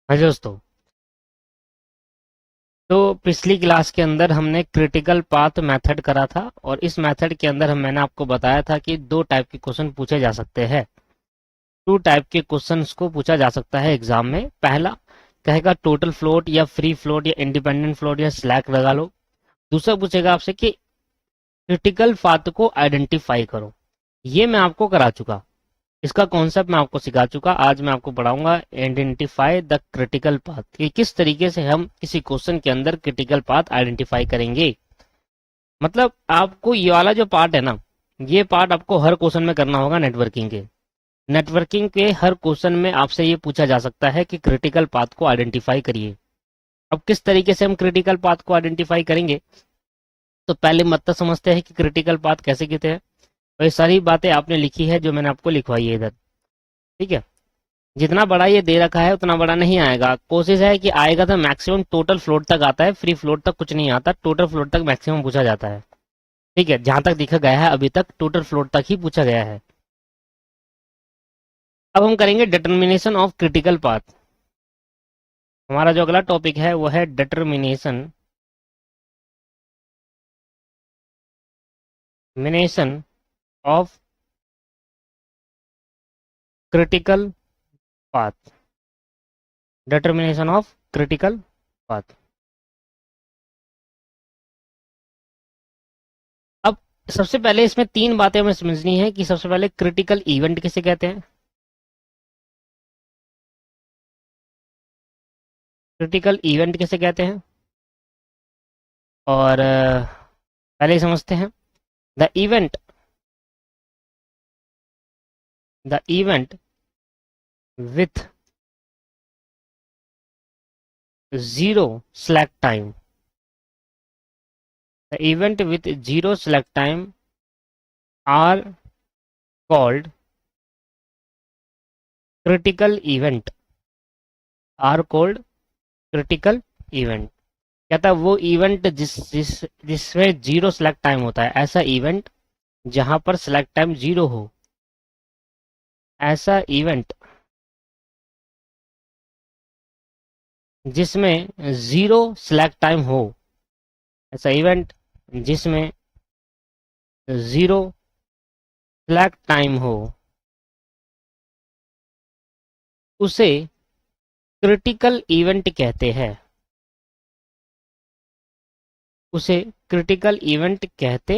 हाँ जी दोस्तों। तो पिछली क्लास के अंदर हमने क्रिटिकल पाथ मेथड करा था और इस मेथड के अंदर मैंने आपको बताया था कि दो टाइप के क्वेश्चन पूछे जा सकते हैं। टू टाइप के क्वेश्चंस को पूछा जा सकता है एग्जाम में। पहला कहेगा टोटल फ्लोट या फ्री फ्लोट या इंडिपेंडेंट फ्लोट या स्लैक लगा लो। दूसरा पूछेगा आपसे कि क्रिटिकल पाथ को आइडेंटिफाई करो। ये मैं आपको करा चुका, इसका कॉन्सेप्ट मैं आपको सिखा चुका। आज मैं आपको पढ़ाऊंगा आइडेंटिफाई द क्रिटिकल पाथ, कि किस तरीके से हम किसी क्वेश्चन के अंदर क्रिटिकल पाथ आइडेंटिफाई करेंगे। मतलब आपको ये वाला जो पार्ट है ना, ये पार्ट आपको हर क्वेश्चन में करना होगा। नेटवर्किंग के हर क्वेश्चन में आपसे ये पूछा जा सकता है कि क्रिटिकल पाथ को आइडेंटिफाई करिए। अब किस तरीके से हम क्रिटिकल पाथ को आइडेंटिफाई करेंगे, तो पहले मतलब समझते हैं कि क्रिटिकल पाथ कैसे कहते हैं। और ये सारी बातें आपने लिखी है जो मैंने आपको लिखवाई है इधर, ठीक है। जितना बड़ा ये दे रखा है उतना बड़ा नहीं आएगा, कोशिश है कि आएगा तो मैक्सिमम टोटल फ्लोट तक आता है, फ्री फ्लोट तक कुछ नहीं आता, टोटल फ्लोट तक मैक्सिमम पूछा जाता है। ठीक है, जहां तक देखा गया है अभी तक टोटल फ्लोट तक ही पूछा गया है। अब हम करेंगे डिटर्मिनेशन ऑफ क्रिटिकल पाथ। हमारा जो अगला टॉपिक है वो है डिटर्मिनेशन मिनेशन of critical path. Determination of critical path. अब सबसे पहले इसमें तीन बातें हमें समझनी है कि सबसे पहले क्रिटिकल इवेंट किसे कहते हैं। क्रिटिकल इवेंट किसे कहते हैं और पहले ही समझते हैं। The event the event with zero slack time. The event with zero slack time are called critical event. Are called critical event. कहता है वो इवेंट जिसमें जीरो स्लैक टाइम होता है, ऐसा इवेंट जहां पर स्लैक टाइम जीरो हो, ऐसा इवेंट जिसमें जीरो स्लैक टाइम हो, ऐसा इवेंट जिसमें जीरो स्लैक टाइम हो, उसे क्रिटिकल इवेंट कहते हैं। उसे क्रिटिकल इवेंट कहते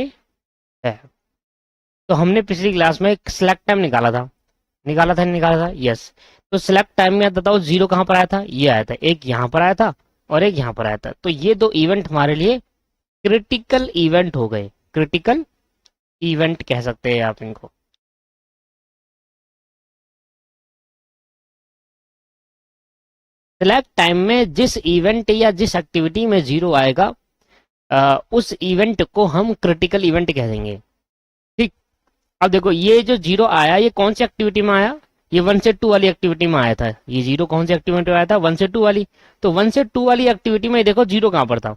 हैं। तो हमने पिछली क्लास में एक स्लैक टाइम निकाला था, यस। तो स्लैक टाइम में बताओ जीरो कहां पर आया था, ये आया था, एक यहां पर आया था और एक यहां पर आया था। तो ये दो इवेंट हमारे लिए क्रिटिकल इवेंट हो गए। क्रिटिकल इवेंट कह सकते हैं आप इनको। स्लैक टाइम में जिस इवेंट या जिस एक्टिविटी में जीरो आएगा, उस इवेंट को हम क्रिटिकल इवेंट कह देंगे। ठीक। अब देखो ये जो जीरो आया ये कौन सी एक्टिविटी में आया, ये 1 से 2 वाली एक्टिविटी में आया था। ये जीरो कौन सी एक्टिविटी में आया था, 1 से 2 वाली। तो 1 से 2 वाली एक्टिविटी में देखो जीरो कहां पर था।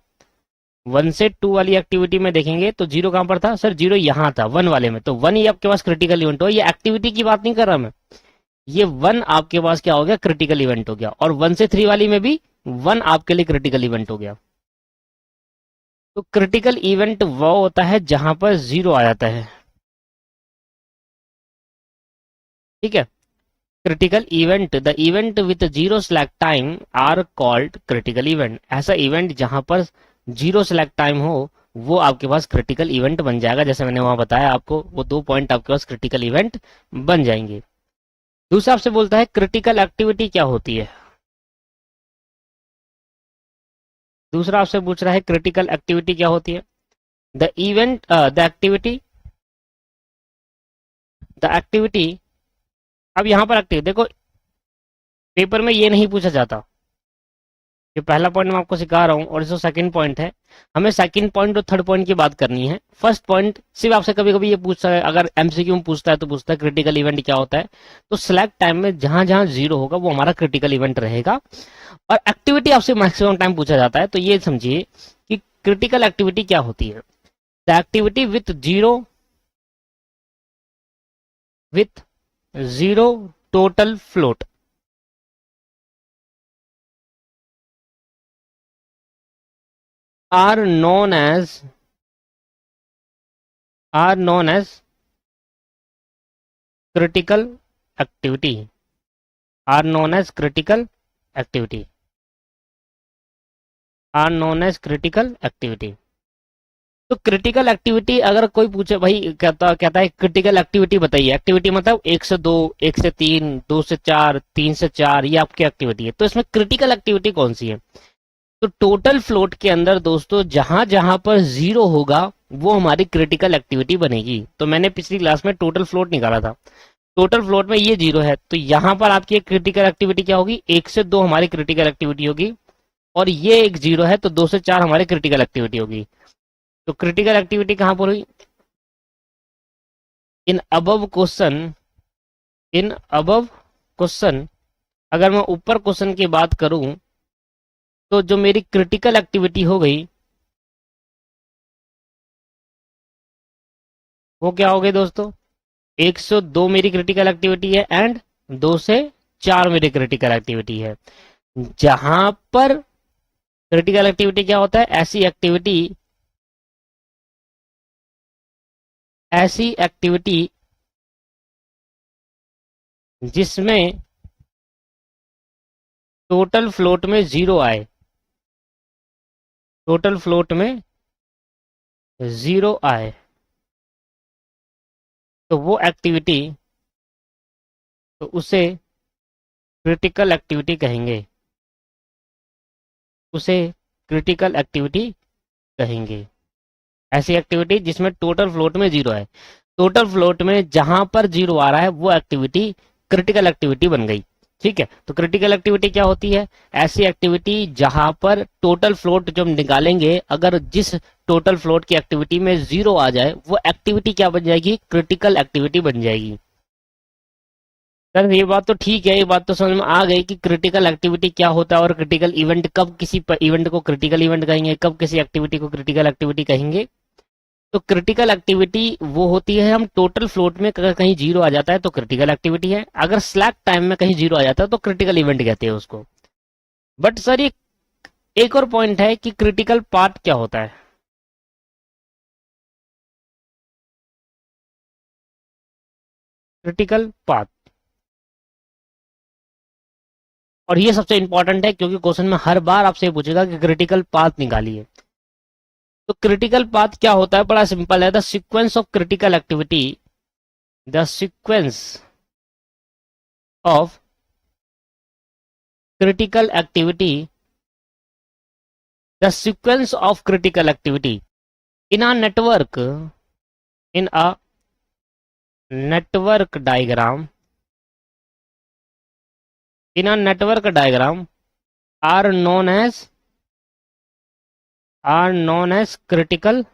1 से 2 वाली एक्टिविटी में देखेंगे तो जीरो कहां पर था, सर जीरो यहाँ था 1 वाले में। तो 1 ही आपके पास क्रिटिकल इवेंट हो। ये एक्टिविटी की बात नहीं कर रहा मैं, ये 1 आपके पास क्या हो गया, क्रिटिकल इवेंट हो गया। और 1 से 3 वाली में भी 1 आपके लिए क्रिटिकल इवेंट हो गया। तो क्रिटिकल इवेंट वो होता है जहां पर जीरो आ जाता है। ठीक है। Critical event, the event with zero slack time are called critical event. ऐसा इवेंट जहां पर जीरो स्लैक टाइम हो वो आपके पास क्रिटिकल इवेंट बन जाएगा। जैसे मैंने वहां बताया आपको, वो 2 पॉइंट आपके पास क्रिटिकल इवेंट बन जाएंगे। दूसरा आपसे बोलता है क्रिटिकल एक्टिविटी क्या होती है। दूसरा आपसे पूछ रहा है क्रिटिकल एक्टिविटी क्या होती है। The event the activity. अब यहां पर एक्टिविटी देखो, पेपर में ये नहीं पूछा जाता। ये पहला पॉइंट मैं आपको सिखा रहा हूँ और इसको सेकंड पॉइंट है। हमें सेकंड पॉइंट और थर्ड पॉइंट की बात करनी है। फर्स्ट पॉइंट सिर्फ आपसे कभी कभी ये पूछता है, अगर एमसीक्यू में पूछता है तो पूछता है क्रिटिकल इवेंट क्या होता है। तो सिलेक्ट टाइम में जहां जहां जीरो होगा वो हमारा क्रिटिकल इवेंट रहेगा। और एक्टिविटी आपसे मैक्सिमम टाइम पूछा जाता है। तो ये समझिए कि क्रिटिकल एक्टिविटी क्या होती है। The activity with zero total float. are known as critical activity, are known as critical activity, are known as critical activity। तो क्रिटिकल एक्टिविटी अगर कोई पूछे, भाई कहता है क्रिटिकल एक्टिविटी बताइए, एक्टिविटी मतलब 1 से 2, 1 से 3, 2 से 4, 3 से 4, ये आपकी एक्टिविटी है। तो इसमें क्रिटिकल एक्टिविटी कौन सी है? तो टोटल फ्लोट के अंदर दोस्तों जहां जहां पर जीरो होगा वो हमारी क्रिटिकल एक्टिविटी बनेगी। तो मैंने पिछली क्लास में टोटल फ्लोट निकाला था, टोटल फ्लोट में ये जीरो है, तो यहां पर आपकी एक क्रिटिकल एक्टिविटी क्या होगी? 1 से 2 हमारी क्रिटिकल एक्टिविटी होगी, और ये एक जीरो है तो 2 से 4 हमारी क्रिटिकल एक्टिविटी होगी। तो क्रिटिकल एक्टिविटी कहां पर हुई? इन अबव क्वेश्चन अगर मैं ऊपर क्वेश्चन की बात करूं तो जो मेरी क्रिटिकल एक्टिविटी हो गई वो क्या हो गई दोस्तों? 102 मेरी क्रिटिकल एक्टिविटी है एंड 2 से 4 मेरी क्रिटिकल एक्टिविटी है। जहां पर क्रिटिकल एक्टिविटी क्या होता है? ऐसी एक्टिविटी जिसमें टोटल फ्लोट में जीरो आए, टोटल फ्लोट में जीरो आए, तो वो एक्टिविटी, तो उसे क्रिटिकल एक्टिविटी कहेंगे, उसे क्रिटिकल एक्टिविटी कहेंगे। ऐसी एक्टिविटी जिसमें टोटल फ्लोट में जीरो है, टोटल फ्लोट में जहां पर जीरो आ रहा है वो एक्टिविटी क्रिटिकल एक्टिविटी बन गई। ठीक है, तो क्रिटिकल एक्टिविटी क्या होती है? ऐसी एक्टिविटी जहां पर टोटल फ्लोट जब निकालेंगे, अगर जिस टोटल फ्लोट की एक्टिविटी में जीरो आ जाए वो एक्टिविटी क्या बन जाएगी? क्रिटिकल एक्टिविटी बन जाएगी। सर ये बात तो ठीक है, ये बात तो समझ में आ गई कि क्रिटिकल एक्टिविटी क्या होता है और क्रिटिकल इवेंट, कब किसी इवेंट को क्रिटिकल इवेंट कहेंगे, कब किसी एक्टिविटी को क्रिटिकल एक्टिविटी कहेंगे। तो क्रिटिकल एक्टिविटी वो होती है, हम टोटल फ्लोट में अगर कहीं जीरो आ जाता है तो क्रिटिकल एक्टिविटी है, अगर स्लैक टाइम में कहीं जीरो आ जाता है तो क्रिटिकल इवेंट कहते हैं उसको। बट सर ये एक और पॉइंट है कि क्रिटिकल पार्ट क्या होता है? क्रिटिकल पार्ट, और ये सबसे इंपॉर्टेंट है क्योंकि क्वेश्चन में हर बार आपसे पूछेगा कि क्रिटिकल पाथ निकालिए। तो क्रिटिकल पाथ क्या होता है? बड़ा सिंपल है, the sequence of critical activity, the sequence of critical activity, the sequence of critical activity in a network, in a network diagram, in a network diagram are known as critical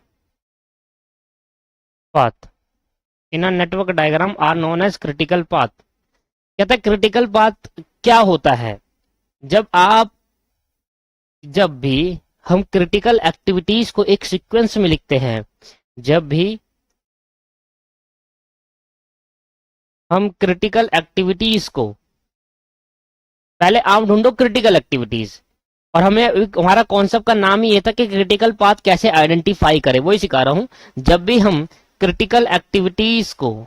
path, in a network diagram are known as critical path। कहता है critical path क्या होता है? जब भी हम critical activities को एक सीक्वेंस में लिखते हैं, जब भी हम क्रिटिकल एक्टिविटीज को, पहले आप ढूंढो क्रिटिकल एक्टिविटीज, और हमें हमारा कॉन्सेप्ट का नाम ही ये था कि क्रिटिकल पाथ कैसे आइडेंटिफाई करें, वही सिखा रहा हूं। जब भी हम क्रिटिकल एक्टिविटीज को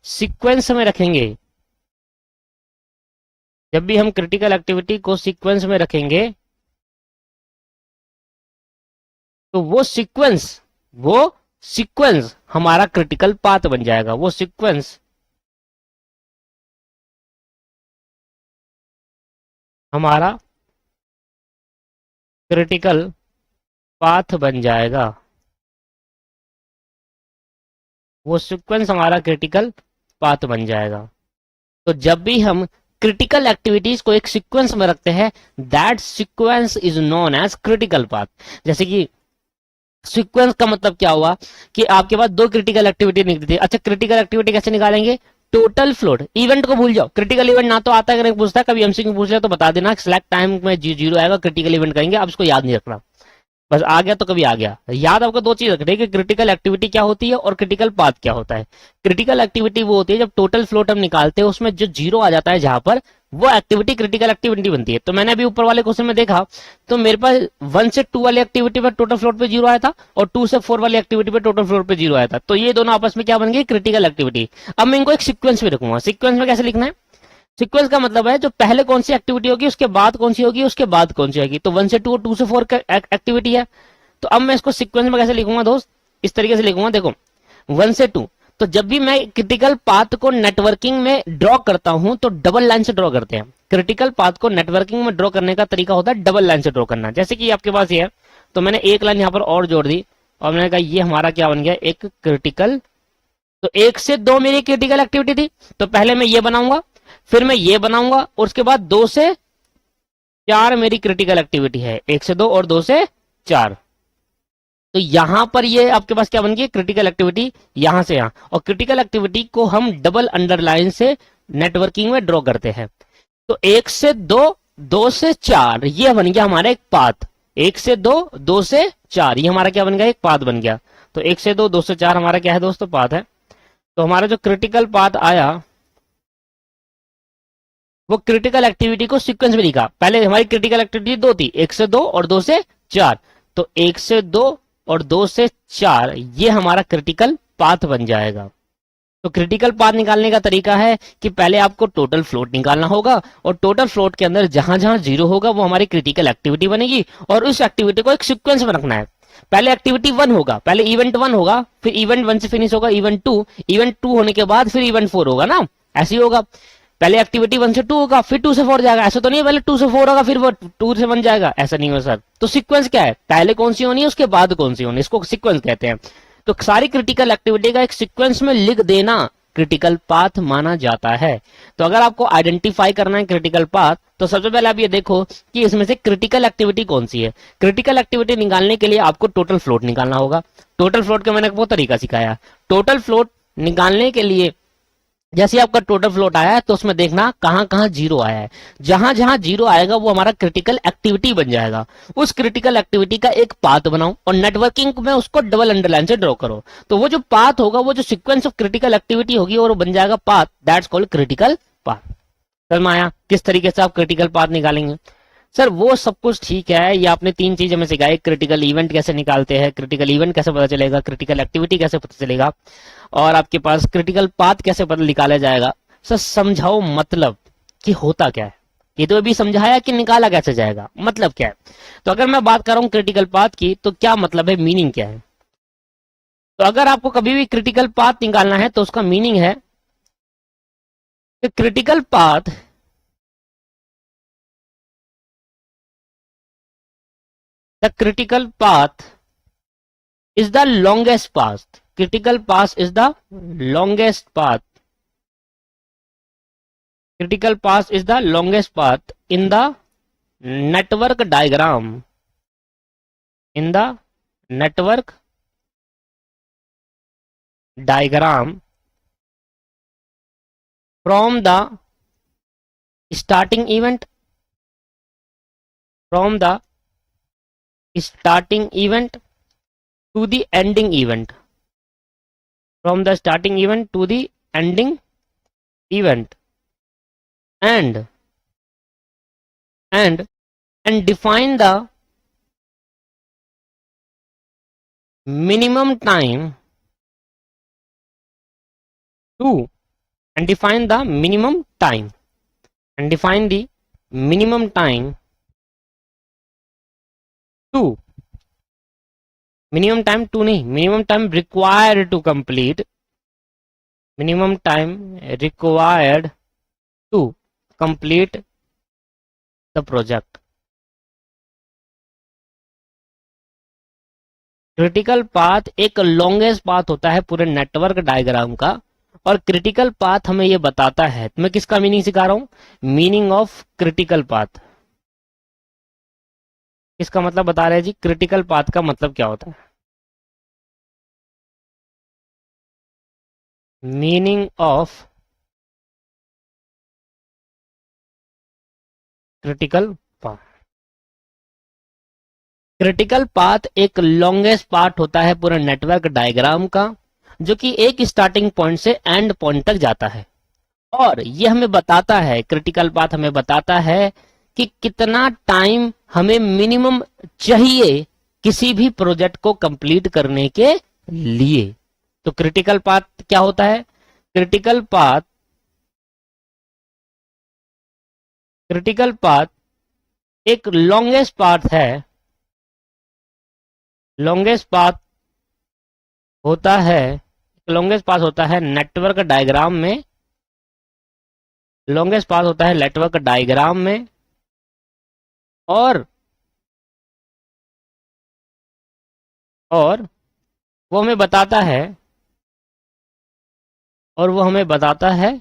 सीक्वेंस में रखेंगे, जब भी हम क्रिटिकल एक्टिविटी को सीक्वेंस में रखेंगे तो वो सीक्वेंस हमारा क्रिटिकल पाथ बन जाएगा, वो सीक्वेंस हमारा क्रिटिकल पाथ बन जाएगा, वो सीक्वेंस हमारा क्रिटिकल पाथ बन जाएगा। तो जब भी हम क्रिटिकल एक्टिविटीज को एक सीक्वेंस में रखते हैं, that sequence is known as critical path. जैसे कि सीक्वेंस का मतलब क्या हुआ कि आपके पास दो क्रिटिकल एक्टिविटी निकली थी। अच्छा, क्रिटिकल एक्टिविटी कैसे निकालेंगे? टोटल फ्लोट, इवेंट को भूल जाओ, क्रिटिकल इवेंट ना तो आता है, अगर पूछता है कभी एमसीक्यू पूछ लिया तो बता देना, सिलेक्ट टाइम में जीरो आएगा, क्रिटिकल इवेंट कहेंगे, आप इसको याद नहीं रखना। बस आ गया तो कभी आ गया। याद आपको दो चीज रखनी है कि क्रिटिकल एक्टिविटी क्या होती है और क्रिटिकल पाथ क्या होता है। क्रिटिकल एक्टिविटी वो होती है जब टोटल फ्लोट हम निकालते हैं उसमें जो जीरो आ जाता है जहां पर, वो एक्टिविटी क्रिटिकल एक्टिविटी बनती है। तो मैंने अभी ऊपर वाले क्वेश्चन में देखा, तो मेरे पास 1 से 2 वाली एक्टिविटी पर टोटल फ्लोट पे जीरो आया था और 2 से 4 वाली एक्टिविटी पे टोटल फ्लोट पे जीरो आया था। तो ये दोनों आपस में क्या बन गई, क्रिटिकल एक्टिविटी। अब मैं इनको एक सीक्वेंस में रखूंगा। सीक्वेंस में कैसे लिखना है, सीक्वेंस का मतलब है जो पहले कौन सी एक्टिविटी होगी उसके बाद कौन सी होगी उसके बाद कौन सी होगी। तो 1 से 2 और 2 से 4 एक्टिविटी है। तो अब मैं इसको सीक्वेंस में कैसे लिखूंगा दोस्त, इस तरीके से लिखूंगा, देखो 1 से 2। तो जब भी मैं क्रिटिकल पाथ को नेटवर्किंग में ड्रॉ करता हूं तो डबल लाइन से ड्रॉ करते हैं। क्रिटिकल पाथ को नेटवर्किंग में ड्रॉ करने का तरीका होता है डबल लाइन से ड्रॉ करना। जैसे कि आपके पास ये है, तो मैंने एक लाइन यहां पर और जोड़ दी और मैंने कहा ये हमारा क्या बन गया, एक क्रिटिकल। तो 1 से 2 मेरी क्रिटिकल एक्टिविटी थी, तो पहले मैं ये बनाऊंगा, फिर मैं ये बनाऊंगा और उसके बाद 2 से 4 मेरी क्रिटिकल एक्टिविटी है। 1 से 2 और 2 से 4। तो यहां पर ये आपके पास क्या बन गई, क्रिटिकल एक्टिविटी यहां से यहां। और क्रिटिकल एक्टिविटी को हम डबल अंडरलाइन से नेटवर्किंग में ड्रॉ करते हैं। तो 1 से 2, 2 से 4 ये बन गया हमारा एक पाथ। 1 से 2, 2 से 4 ये हमारा क्या बन गया, एक पाथ बन गया। तो 1 से 2, 2 से 4 हमारा क्या है दोस्तों, पाथ है। तो हमारा जो क्रिटिकल पाथ आया वो क्रिटिकल एक्टिविटी को सीक्वेंस में लिखा। पहले हमारी क्रिटिकल एक्टिविटी दो थी, 1 से 2 और 2 से 4। तो 1 से 2 और 2 से 4 ये हमारा क्रिटिकल पाथ बन जाएगा। तो क्रिटिकल पाथ निकालने का तरीका है कि पहले आपको टोटल फ्लोट निकालना होगा और टोटल फ्लोट के अंदर जहां जहां जीरो होगा वो हमारी क्रिटिकल एक्टिविटी बनेगी और उस एक्टिविटी को एक सीक्वेंस में रखना है। पहले एक्टिविटी 1 होगा, पहले इवेंट 1 होगा, फिर इवेंट 1 से फिनिश होगा इवेंट 2, इवेंट 2 होने के बाद फिर इवेंट 4 होगा ना, ऐसे ही होगा। पहले एक्टिविटी 1 से 2 होगा, फिर 2 से 4 जाएगा। ऐसा तो नहीं है पहले 2 से 4 होगा फिर वो 2 से 1 जाएगा, ऐसा नहीं हो सर। तो सीक्वेंस क्या है, पहले कौन सी होनी है उसके बाद कौन सी होनी है, इसको सीक्वेंस कहते हैं। तो सारी क्रिटिकल एक्टिविटी का एक सीक्वेंस में लिख देना क्रिटिकल पाथ माना जाता है। तो अगर आपको आइडेंटिफाई करना है क्रिटिकल पाथ, तो सबसे पहले आप ये देखो कि इसमें से क्रिटिकल एक्टिविटी कौन सी है। क्रिटिकल एक्टिविटी निकालने के लिए आपको टोटल फ्लोट निकालना होगा। टोटल फ्लोट का मैंने आपको तरीका सिखाया। टोटल फ्लोट निकालने के लिए जैसे आपका टोटल फ्लोट आया है तो उसमें देखना कहां कहां जीरो आया है। जहां जहां जीरो आएगा वो हमारा क्रिटिकल एक्टिविटी बन जाएगा। उस क्रिटिकल एक्टिविटी का एक पाथ बनाओ और नेटवर्किंग में उसको डबल अंडरलाइन से ड्रॉ करो। तो वो जो पाथ होगा, वो जो सीक्वेंस ऑफ क्रिटिकल एक्टिविटी होगी और वो बन जाएगा path, that's called critical path. समझ में आया किस तरीके से आप क्रिटिकल पाथ निकालेंगे। सर वो सब कुछ ठीक है, ये आपने 3 चीज हमें सिखाई, क्रिटिकल इवेंट कैसे निकालते हैं, क्रिटिकल इवेंट कैसे पता चलेगा, क्रिटिकल एक्टिविटी कैसे पता चलेगा, और आपके पास क्रिटिकल पाथ कैसे पता निकाला जाएगा। सर समझाओ मतलब कि होता क्या है। ये तो अभी समझाया कि निकाला कैसे जाएगा, मतलब क्या है। तो अगर मैं बात कर रहा हूं क्रिटिकल पाथ की, तो क्या मतलब है, मीनिंग क्या है। तो अगर आपको कभी भी क्रिटिकल पाथ निकालना है तो उसका मीनिंग है कि critical path the critical path is the longest path. Critical path is the longest path. Critical path is the longest path in the network diagram. In the network diagram from the starting event, from the starting event to the ending event, from the starting event to the ending event, and and and define the minimum time to and define the minimum time and define the minimum time to minimum time to नहीं, minimum time required to complete, minimum time required to complete the project. Critical path एक longest path होता है पूरे network diagram का, और critical path हमें ये बताता है, मैं किसका मीनिंग सिखा रहा हूं, मीनिंग ऑफ क्रिटिकल पाथ। इसका मतलब बता रहे हैं जी, क्रिटिकल पाथ का मतलब क्या होता है, meaning of critical path. Critical path एक लॉन्गेस्ट पार्ट होता है पूरे नेटवर्क डायग्राम का, जो कि एक स्टार्टिंग पॉइंट से एंड पॉइंट तक जाता है। और ये हमें बताता है, क्रिटिकल पाथ हमें बताता है कि कितना टाइम हमें मिनिमम चाहिए किसी भी प्रोजेक्ट को कंप्लीट करने के लिए। तो क्रिटिकल पाथ क्या होता है? क्रिटिकल पाथ एक लॉन्गेस्ट पाथ है, लॉन्गेस्ट पाथ होता है नेटवर्क डायग्राम में, लॉन्गेस्ट पाथ होता है नेटवर्क डायग्राम में। और वो हमें बताता है,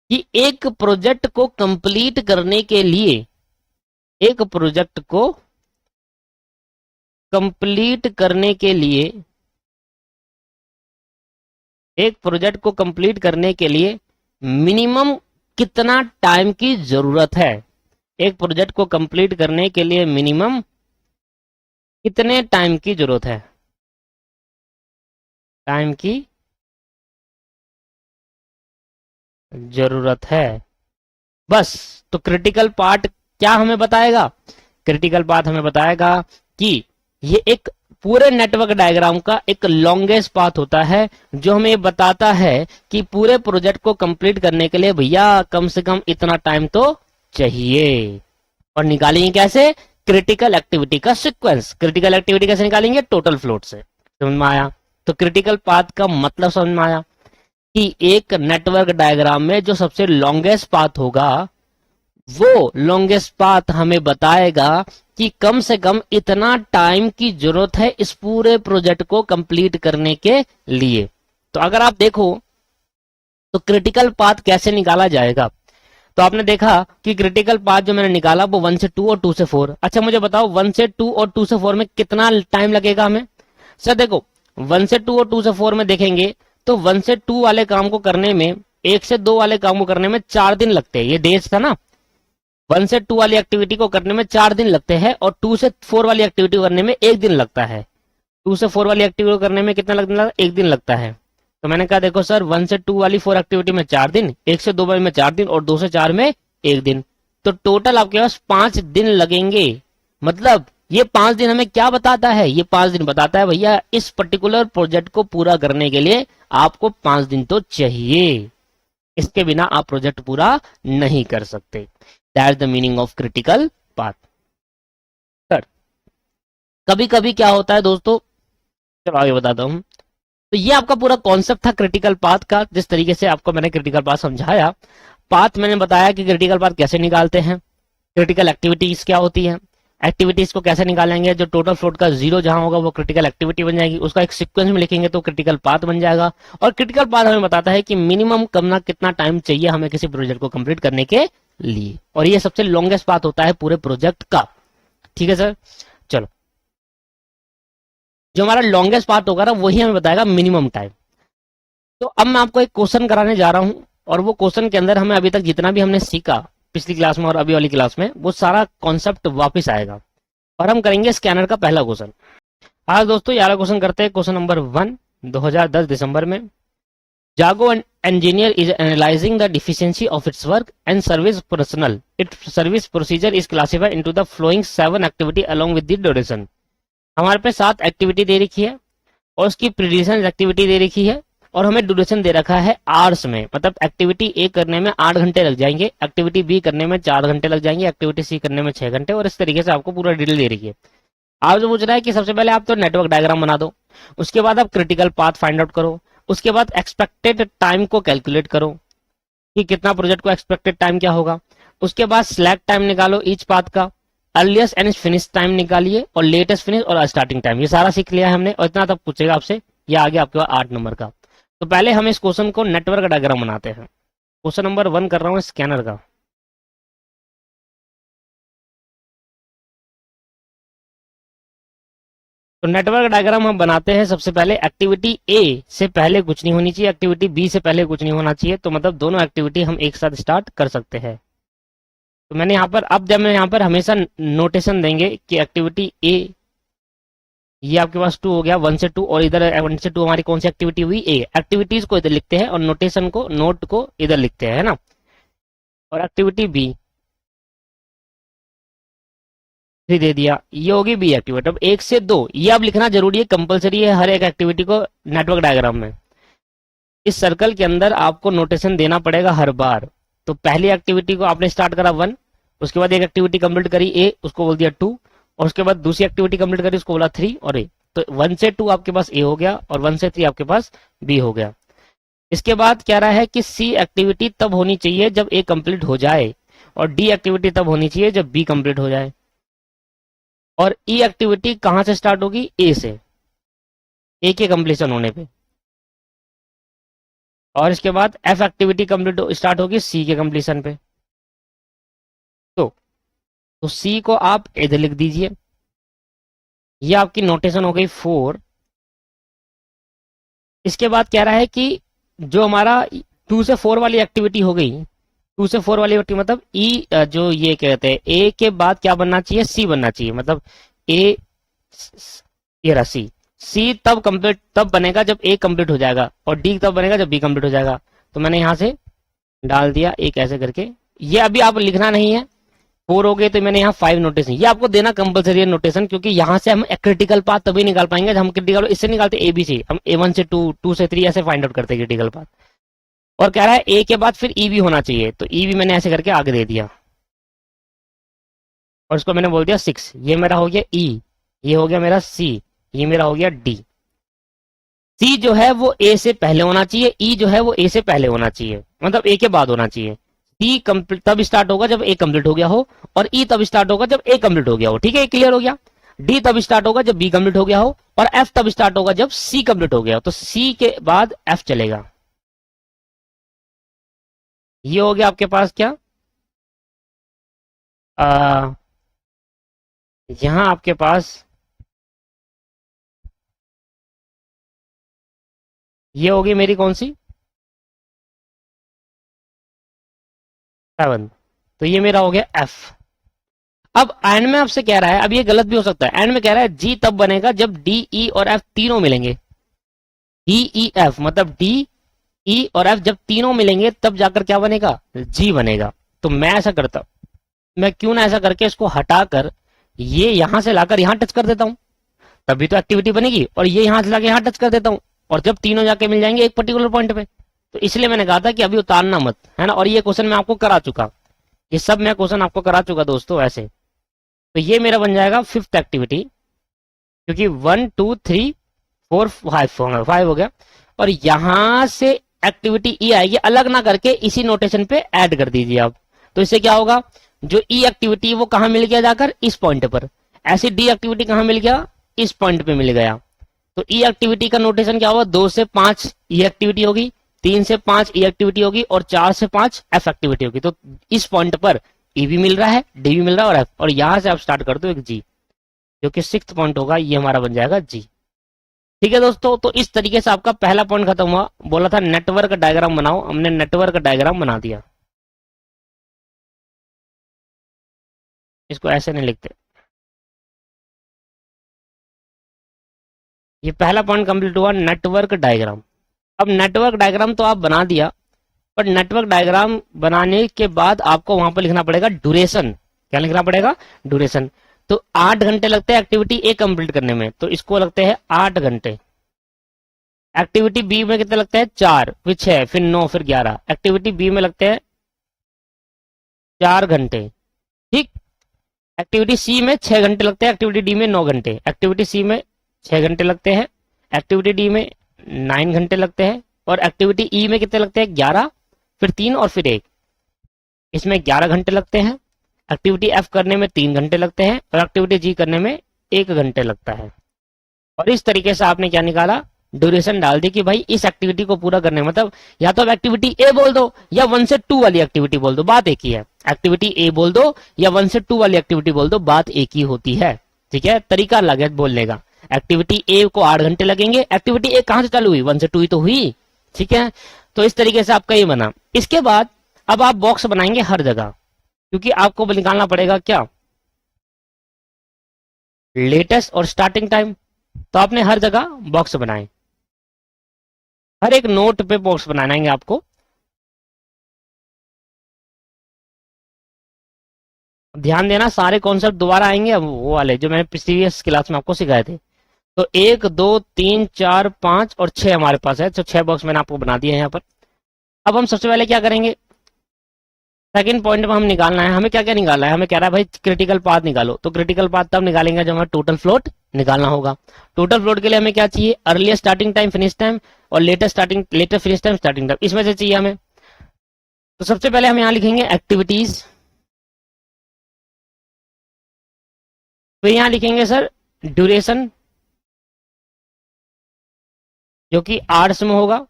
कि एक प्रोजेक्ट को कंप्लीट करने के लिए, एक प्रोजेक्ट को कंप्लीट करने के लिए मिनिमम कितना टाइम की जरूरत है? एक प्रोजेक्ट को कंप्लीट करने के लिए मिनिमम कितने टाइम की जरूरत है? टाइम की जरूरत है, बस। तो क्रिटिकल पार्ट क्या हमें बताएगा? क्रिटिकल पाथ हमें बताएगा कि ये एक पूरे नेटवर्क डायग्राम का एक लॉन्गेस्ट पाथ होता है, जो हमें बताता है कि पूरे प्रोजेक्ट को कंप्लीट करने के लिए भैया कम से कम इतना टाइम तो चाहिए। और निकालेंगे कैसे? क्रिटिकल एक्टिविटी का सीक्वेंस। क्रिटिकल एक्टिविटी कैसे निकालेंगे? टोटल फ्लोट से। समझ में आया? तो क्रिटिकल पाथ का मतलब समझ में आया कि एक नेटवर्क डायग्राम में जो सबसे लॉन्गेस्ट पाथ होगा, वो लॉन्गेस्ट पाथ हमें बताएगा कि कम से कम इतना टाइम की जरूरत है इस पूरे प्रोजेक्ट को कंप्लीट करने के लिए। तो अगर आप देखो तो क्रिटिकल पाथ कैसे निकाला जाएगा, तो आपने देखा कि क्रिटिकल पाथ जो मैंने निकाला वो 1 से 2 और 2 से 4। अच्छा मुझे बताओ 1 से 2 और 2 से 4 में कितना टाइम लगेगा हमें? सर देखो 1 से 2 और 2 से 4 में देखेंगे तो 1 से 2 वाले काम को करने में, 1 से 2 वाले काम को करने में 4 दिन लगते हैं। ये डेज था ना, 1 से 2 वाली एक्टिविटी को करने में 4 दिन लगते हैं और 2 से 4 वाली एक्टिविटी को करने में 1 दिन लगता है। 2 से 4 वाली एक्टिविटी को करने में कितना लगता है? 1 दिन लगता है। तो मैंने कहा देखो सर 1 से 2 वाली 4 एक्टिविटी में 4 दिन, 1 से 2 वाली में 4 दिन और 2 से 4 में 1 दिन। तो टोटल आपके पास 5 दिन लगेंगे। मतलब ये 5 दिन हमें क्या बताता है? ये 5 दिन बताता है भैया इस पर्टिकुलर प्रोजेक्ट को पूरा करने के लिए आपको 5 दिन तो चाहिए, इसके बिना आप प्रोजेक्ट पूरा नहीं कर सकते। That's the meaning of critical path. Sir कभी कभी क्या होता है दोस्तों, चलो आगे बताता हूं। तो ये आपका पूरा कॉन्सेप्ट था क्रिटिकल पाथ का, जिस तरीके से आपको मैंने क्रिटिकल पाथ समझाया। पाथ मैंने बताया कि क्रिटिकल पाथ कैसे निकालते हैं, क्रिटिकल एक्टिविटीज क्या होती है, एक्टिविटीज को कैसे निकालेंगे, जो टोटल फ्लोट का जीरो जहां होगा वो क्रिटिकल एक्टिविटी बन जाएगी, उसका एक सीक्वेंस में लिखेंगे तो क्रिटिकल पाथ बन जाएगा। और क्रिटिकल पाथ हमें बताता है कि मिनिमम कम कितना टाइम चाहिए हमें किसी प्रोजेक्ट को कंप्लीट करने के लिए, और ये सबसे लॉन्गेस्ट पाथ होता है पूरे प्रोजेक्ट का। ठीक है सर, चलो जो हमारा लॉन्गेस्ट पाथ होगा ना वही हमें बताएगा मिनिमम टाइम। तो अब मैं आपको एक क्वेश्चन कराने जा रहा हूं, और वो क्वेश्चन के अंदर हमें अभी तक जितना भी हमने सीखा पिछली क्लास में और अभी वाली क्लास में, वो सारा कॉन्सेप्ट वापस आएगा और हम करेंगे स्कैनर का पहला क्वेश्चन। आज दोस्तों 11 क्वेश्चन करते हैं। क्वेश्चन नंबर 1, 2010 दिसंबर में, जागो engineer is analyzing the deficiency of its work and service personnel. Its service procedure is classified into the following 7 activity along with the duration. हमारे पे 7 एक्टिविटी दे रखी है और उसकी प्रीडिशन एक्टिविटी दे रखी है और हमें ड्यूरेशन दे रखा है आवर्स में। मतलब एक्टिविटी ए करने में 8 घंटे लग जाएंगे, एक्टिविटी बी करने में 4 घंटे लग जाएंगे, एक्टिविटी सी करने में 6 घंटे, और इस तरीके से आपको पूरा डिटेल दे रखी है। आप जो पूछ रहा है कि सबसे पहले आप तो नेटवर्क डायग्राम बना दो, उसके बाद आप क्रिटिकल पाथ फाइंड आउट करो, उसके बाद एक्सपेक्टेड टाइम को कैलकुलेट करो कि कितना प्रोजेक्ट को एक्सपेक्टेड टाइम क्या होगा, उसके बाद सिलेक्ट टाइम निकालो ईच पाथ का, अर्लीस्ट एंड फिनिश टाइम निकालिए और लेटेस्ट फिनिश और स्टार्टिंग टाइम। ये सारा सीख लिया है हमने और इतना तक पूछेगा आपसे, ये आ गया आपके पास 8 नंबर का। तो पहले हम इस क्वेश्चन को नेटवर्क डायग्राम बनाते हैं। क्वेश्चन नंबर 1 कर रहा हूं स्कैनर का। तो नेटवर्क डायग्राम हम बनाते हैं। सबसे पहले एक्टिविटी ए से पहले कुछ नहीं होनी चाहिए, एक्टिविटी बी से पहले कुछ नहीं होना चाहिए, तो मतलब दोनों एक्टिविटी हम एक साथ स्टार्ट कर सकते हैं। तो मैंने यहाँ पर, अब जब मैं यहाँ पर हमेशा नोटेशन देंगे कि एक्टिविटी ए, ये आपके पास 2 हो गया, 1 से 2, और इधर 1 से 2 हमारी कौन सी एक्टिविटी हुई, ए। एक्टिविटीज को इधर लिखते हैं और नोटेशन को, नोट को इधर लिखते हैं, है ना। और एक्टिविटी बी 3 दे दिया, ये होगी बी एक्टिविटी। अब 1 से 2 ये अब लिखना जरूरी है, कंपलसरी है हर एक एक्टिविटी को नेटवर्क डायग्राम में। इस सर्कल के अंदर आपको नोटेशन देना पड़ेगा हर बार। तो पहली एक्टिविटी को आपने स्टार्ट करा 1, उसके बाद एक एक्टिविटी कंप्लीट करी ए, उसको बोल दिया 2, और उसके बाद दूसरी एक्टिविटी कंप्लीट करी, उसको बोला 3 और ए। तो 1 से 2 आपके पास ए हो गया और 1 से 3 आपके पास बी हो गया। इसके बाद कह रहा है कि सी एक्टिविटी तब होनी चाहिए जब ए कंप्लीट हो जाए, और डी एक्टिविटी तब होनी चाहिए जब बी कंप्लीट हो जाए। और ई एक्टिविटी कहां से स्टार्ट होगी, ए से, ए के कंप्लीशन होने पे। और इसके बाद एफ एक्टिविटी कंप्लीट स्टार्ट होगी सी के कंप्लीशन पे। तो सी को आप इधर लिख दीजिए, ये आपकी नोटेशन हो गई 4। इसके बाद कह रहा है कि जो हमारा 2 से 4 वाली एक्टिविटी हो गई, 2 से 4 वाली एक्टिविटी मतलब ई, जो ये कहते हैं ए के बाद क्या बनना चाहिए, सी बनना चाहिए। मतलब ए, ये रहा सी तब कंप्लीट, तब बनेगा जब ए कंप्लीट हो जाएगा, और डी तब बनेगा जब बी कंप्लीट हो जाएगा। तो मैंने यहां से डाल दिया एक ऐसे करके। ये अभी आप लिखना नहीं है, 4 हो गए तो मैंने यहाँ 5 नोटेशन, ये आपको देना कंपलसरी है नोटेशन, क्योंकि यहाँ से हम क्रिटिकल पाथ तभी निकाल पाएंगे जब हम क्रिटिकल, इससे निकालते ए बी सी, हम A1 से 2, 2 से 3 ऐसे फाइंड आउट करते हैं क्रिटिकल पाथ। और कह रहा है ए के बाद फिर ई भी होना चाहिए, तो ई भी मैंने ऐसे करके आगे दे दिया, और इसको मैंने बोल दिया 6। ये मेरा हो गया ई, ये हो गया मेरा सी, ये मेरा हो गया डी। सी जो है वो ए से पहले होना चाहिए, ई जो है वो ए से पहले होना चाहिए, मतलब ए के बाद होना चाहिए। सी तब स्टार्ट होगा जब ए कंप्लीट हो गया हो, और ई तब स्टार्ट होगा जब ए कंप्लीट हो गया हो। ठीक है, क्लियर हो गया। डी तब स्टार्ट होगा जब बी कंप्लीट हो गया हो, और एफ तब स्टार्ट होगा जब सी कंप्लीट हो गया हो। तो सी के बाद एफ चलेगा। ये हो गया आपके पास क्या, यहां आपके पास ये होगी मेरी कौन सी, 7। तो ये मेरा हो गया एफ। अब एंड में आपसे कह रहा है, अब ये गलत भी हो सकता है, एंड में कह रहा है जी तब बनेगा जब डी, ई और एफ तीनों मिलेंगे। डी ई एफ मतलब डी, ई और एफ जब तीनों मिलेंगे तब जाकर क्या बनेगा, जी बनेगा। तो मैं ऐसा करता हूं, मैं क्यों ना ऐसा करके इसको हटाकर ये यहां से लाकर यहां टच कर देता हूं, तभी तो एक्टिविटी बनेगी। और ये यहां से लाकर यहां टच कर देता हूं, और जब तीनों जाके मिल जाएंगे एक पर्टिकुलर पॉइंट पे। तो इसलिए मैंने कहा था कि अभी उतारना मत, है ना। और ये क्वेश्चन मैं आपको करा चुका, ये सब मैं क्वेश्चन आपको करा चुका दोस्तों ऐसे। तो ये मेरा बन जाएगा 5th एक्टिविटी, क्योंकि 1 2 3 4 5 हो गया। और यहां से एक्टिविटी ई आएगी, अलग ना करके इसी नोटेशन पे ऐड कर दीजिए आप। तो इससे क्या होगा, जो ई एक्टिविटी वो कहां मिल गया जाकर, इस पॉइंट पर। ऐसी डी एक्टिविटी कहां मिल गया, इस पॉइंट पे मिल गया। तो ई एक्टिविटी का नोटेशन क्या होगा, 2 से 5 ई एक्टिविटी होगी, 3 से 5 ई एक्टिविटी होगी, और 4 से 5 एफ एक्टिविटी होगी। तो इस पॉइंट पर ई भी मिल रहा है, डी भी मिल रहा है, और एफ, और यहां से आप स्टार्ट कर दो एक जी, जो कि 6th पॉइंट होगा, ये हमारा बन जाएगा जी। ठीक है दोस्तों, तो इस तरीके से आपका पहला पॉइंट खत्म हुआ। बोला था नेटवर्क डायग्राम बनाओ, हमने नेटवर्क डायग्राम बना दिया। इसको ऐसे नहीं लिखते। ये पहला पॉइंट कंप्लीट हुआ, नेटवर्क डायग्राम। अब नेटवर्क डायग्राम तो आप बना दिया, पर नेटवर्क डायग्राम बनाने के बाद आपको वहां पर लिखना पड़ेगा ड्यूरेशन। क्या लिखना पड़ेगा, ड्यूरेशन। तो 8 घंटे लगते हैं एक्टिविटी ए कंप्लीट करने में, तो इसको लगते हैं 8 घंटे। एक्टिविटी बी में कितने लगते हैं, 4, फिर 6, फिर 9, फिर 11। एक्टिविटी बी में लगते हैं 4 घंटे। ठीक। एक्टिविटी सी में 6 घंटे लगते हैं, एक्टिविटी डी में 9 घंटे। एक्टिविटी सी में 6 घंटे लगते हैं, एक्टिविटी डी में 9 घंटे लगते हैं, और एक्टिविटी ई में कितने लगते हैं, 11, फिर 3 और फिर 1। इसमें 11 घंटे लगते हैं। एक्टिविटी एफ करने में 3 घंटे लगते हैं, और एक्टिविटी जी करने में 1 घंटे लगता है। और इस तरीके से आपने क्या निकाला, ड्यूरेशन डाल दी कि भाई इस एक्टिविटी को पूरा करने में, मतलब या तो आप एक्टिविटी ए बोल दो या 1 से 2 वाली एक्टिविटी बोल दो, बात एक ही है। एक्टिविटी ए बोल दो या 1 से 2 वाली एक्टिविटी बोल दो, बात एक ही होती है। ठीक है, तरीका अलग है बोलने का। एक्टिविटी ए को 8 घंटे लगेंगे। एक्टिविटी ए कहां से चालू हुई, 1 से 2 ही तो हुई। ठीक है, तो इस तरीके से आपका ये बना। इसके बाद अब आप बॉक्स बनाएंगे हर जगह, क्योंकि आपको निकालना पड़ेगा क्या, लेटेस्ट और स्टार्टिंग टाइम। तो आपने हर जगह बॉक्स बनाए, हर एक नोट पे बॉक्स बनाना है आपको। ध्यान देना, सारे कॉन्सेप्ट दोबारा आएंगे, अब वो वाले जो मैंने प्रीवियस क्लास में आपको सिखाए थे। तो 1 2 3 4 5 और 6 हमारे पास है, तो 6 बॉक्स मैंने आपको बना दिए हैं यहाँ पर। अब हम सबसे पहले क्या करेंगे, सेकंड पॉइंट में हम निकालना है, हमें क्या क्या निकालना है, हमें कह रहा है भाई क्रिटिकल पाथ निकालो। तो क्रिटिकल पाथ तब निकालेंगे जब हमें टोटल फ्लोट निकालना होगा। टोटल फ्लोट के लिए हमें क्या चाहिए, earliest starting time finish time और latest finish time starting time, इसमें से चाहिए हमें। तो सबसे पहले हम यहाँ लिखेंगे एक्टिविटीज, फिर यहाँ लिखेंगे सर ड्यूरेशन जो कि आवर्स में होगा।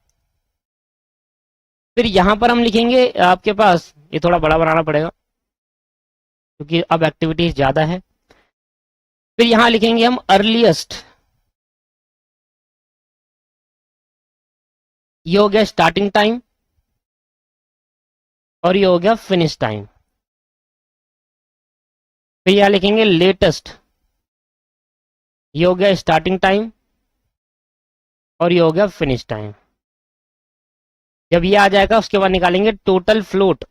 फिर यहां पर हम लिखेंगे आपके पास, ये थोड़ा बड़ा बनाना पड़ेगा क्योंकि अब एक्टिविटीज ज्यादा है। फिर यहां लिखेंगे हम अर्लीस्ट, ये हो गया स्टार्टिंग टाइम और ये हो गया फिनिश टाइम। फिर यहां लिखेंगे लेटेस्ट, ये हो गया स्टार्टिंग टाइम और ये हो गया फिनिश टाइम। जब ये आ जाएगा उसके बाद निकालेंगे टोटल फ्लोट।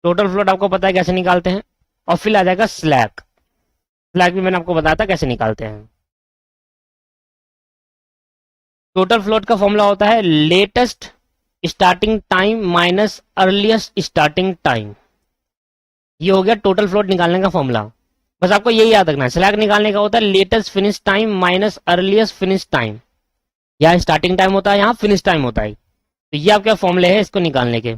टोटल फ्लोट आपको पता है कैसे निकालते हैं। और फिर आ जाएगा स्लैक, स्लैक भी मैंने आपको बताया था कैसे निकालते हैं। टोटल फ्लोट का फॉर्मूला होता है latest starting time minus earliest starting time. ये हो गया टोटल फ्लोट निकालने का फॉर्मूला। बस आपको यही याद रखना है, स्लैक निकालने का होता है latest finish time minus earliest finish time. यहाँ स्टार्टिंग टाइम होता है, यहाँ फिनिश टाइम होता है। तो ये आपके फॉर्मूले हैं इसको निकालने के।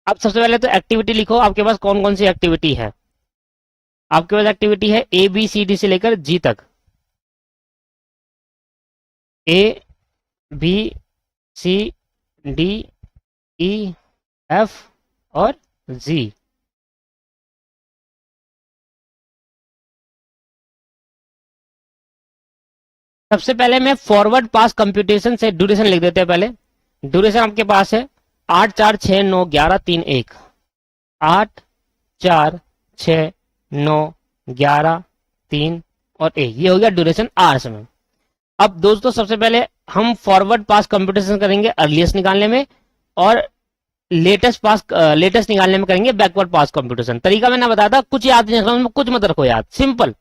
अब सबसे पहले तो एक्टिविटी लिखो, आपके पास कौन कौन सी एक्टिविटी है। आपके पास एक्टिविटी है ABCD से लेकर G तक, ABCDEF और G। सबसे पहले मैं फॉरवर्ड पास कंप्यूटेशन से ड्यूरेशन लिख देते हैं। पहले ड्यूरेशन आपके पास है 8 4 6 9 11 3 1, 8 4 6 9 11 3 और 1, ये हो गया ड्यूरेशन आवर्स में। अब दोस्तों सबसे पहले हम फॉरवर्ड पास कंप्यूटेशन करेंगे अर्लीस्ट निकालने में, और लेटेस्ट निकालने में करेंगे बैकवर्ड पास कंप्यूटेशन। तरीका मैंने बताया था, कुछ याद नहीं रखना, कुछ मत रखो याद, सिंपल।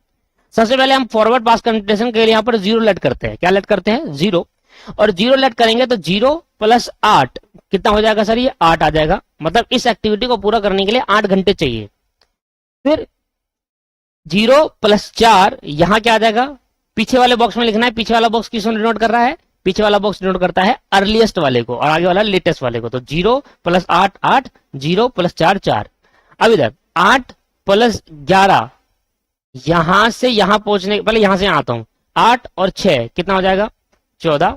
सबसे पहले हम फॉरवर्ड पास कंप्यूटेशन के लिए यहाँ पर 0 लेट करते हैं। क्या लेट करते हैं, 0। और 0 लेट करेंगे तो 0 + 8 कितना हो जाएगा सर, ये 8 आ जाएगा। मतलब इस एक्टिविटी को पूरा करने के लिए 8 घंटे चाहिए। फिर 0 + 4 यहाँ क्या आ जाएगा, पीछे वाले बॉक्स में लिखना है। पीछे वाला बॉक्स किसको डिनोट कर रहा है, पीछे वाला बॉक्स डिनोट करता है अर्लीस्ट वाले को, और आगे वाला लेटेस्ट वाले को। तो 0 + 8 8, 0 + 4 4। अब इधर 8 + 11, यहां से यहां पहुंचने, पहले यहां से यहां आता हूं, 8 और 6 कितना हो जाएगा, 14।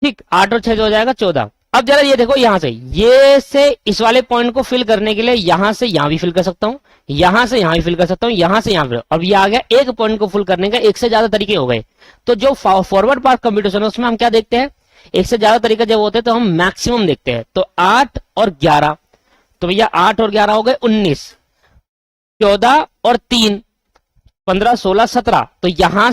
ठीक, 8 और 6 जो हो जाएगा 14। अब जरा ये देखो, यहां से ये से इस वाले पॉइंट को फिल करने के लिए यहां से यहां भी फिल कर सकता हूं, यहां से यहां भी फिल कर सकता हूं, यहां से यहां फिल। अब ये आ गया, एक पॉइंट को फिल करने का एक से ज्यादा तरीके हो गए। तो जो फॉरवर्ड पास कंप्यूटेशन है उसमें हम क्या देखते हैं, एक से ज्यादा तरीके जब होते हैं तो हम मैक्सिमम देखते हैं। तो 8 और 11, तो भैया 8 और 11 हो गए 19, 14 और 3 15 16 17। तो यहां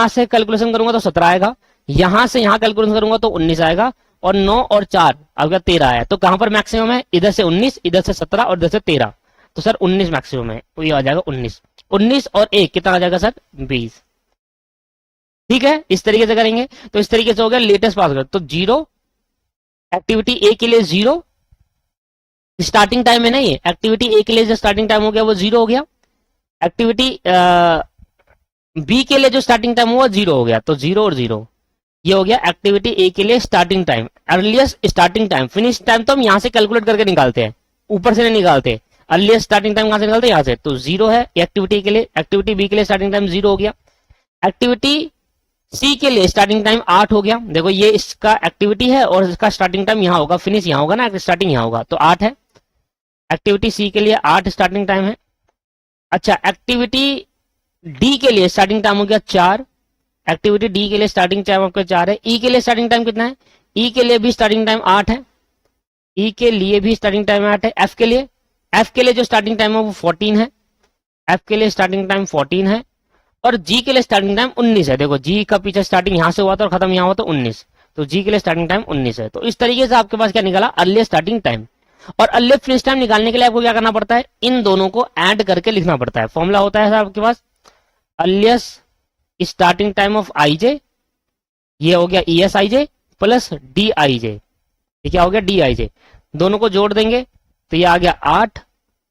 से कैलकुलेशन करूंगा तो 17 आएगा, यहां से यहां कैलकुलेशन करूंगा तो 19 आएगा, और 9 और 4 आपका 13 आया। तो कहां पर मैक्सिमम है, इधर से 19, इधर से 17 और इधर से 13। तो सर 19 मैक्सिमम है, तो ये आ जाएगा 19। 19 और 1 कितना आ जाएगा सर, 20। ठीक है, इस तरीके से करेंगे। तो इस तरीके से हो गया लेटेस्ट पास। तो 0 एक्टिविटी ए के लिए 0 स्टार्टिंग टाइम है ना, ये एक्टिविटी ए के लिए जो स्टार्टिंग टाइम हो गया वो 0 हो गया। एक्टिविटी बी के लिए जो स्टार्टिंग टाइम हुआ 0 हो गया, तो 0 और 0, ये हो गया एक्टिविटी ए के लिए starting time. Earliest starting time, finish time तो हम यहां से कैलकुलेट करके निकालते हैं, ऊपर से नहीं निकालते। अर्लीस्ट स्टार्टिंग टाइम कहां से निकालते हैं, यहां से। तो 0 है एक्टिविटी के लिए, एक्टिविटी बी के लिए स्टार्टिंग टाइम 0 हो गया। एक्टिविटी सी के लिए स्टार्टिंग टाइम 8 हो गया। देखो ये इसका एक्टिविटी है और इसका स्टार्टिंग टाइम यहां होगा, फिनिश यहां होगा ना, स्टार्टिंग यहां होगा, तो 8 है। एक्टिविटी सी के लिए 8 स्टार्टिंग टाइम है। अच्छा, एक्टिविटी डी के लिए स्टार्टिंग टाइम हो गया 4, एक्टिविटी डी के लिए स्टार्टिंग टाइम आपका 4 है। ई के लिए स्टार्टिंग टाइम कितना है? ई के लिए भी स्टार्टिंग टाइम 8 है। ई के लिए भी स्टार्टिंग टाइम 8 है। एफ के लिए जो स्टार्टिंग टाइम है वो 14 है। एफ के लिए स्टार्टिंग टाइम 14 है। और जी के लिए स्टार्टिंग टाइम 19 है। देखो जी का पीछे स्टार्टिंग यहां से हुआ था और खत्म यहां हुआ तो 19, तो जी के लिए स्टार्टिंग टाइम 19 है। तो इस तरीके से आपके पास क्या निकाला? Earliest starting time. और अर्लीस्ट फिनिश टाइम निकालने के लिए आपको क्या करना पड़ता है? इन दोनों को ऐड करके लिखना पड़ता है। फॉर्मूला होता है आपके पास earliest starting time of I J, ये हो गया E S I J plus D I J, ये क्या हो गया? D I J. दोनों को जोड़ देंगे तो ये आ गया 8,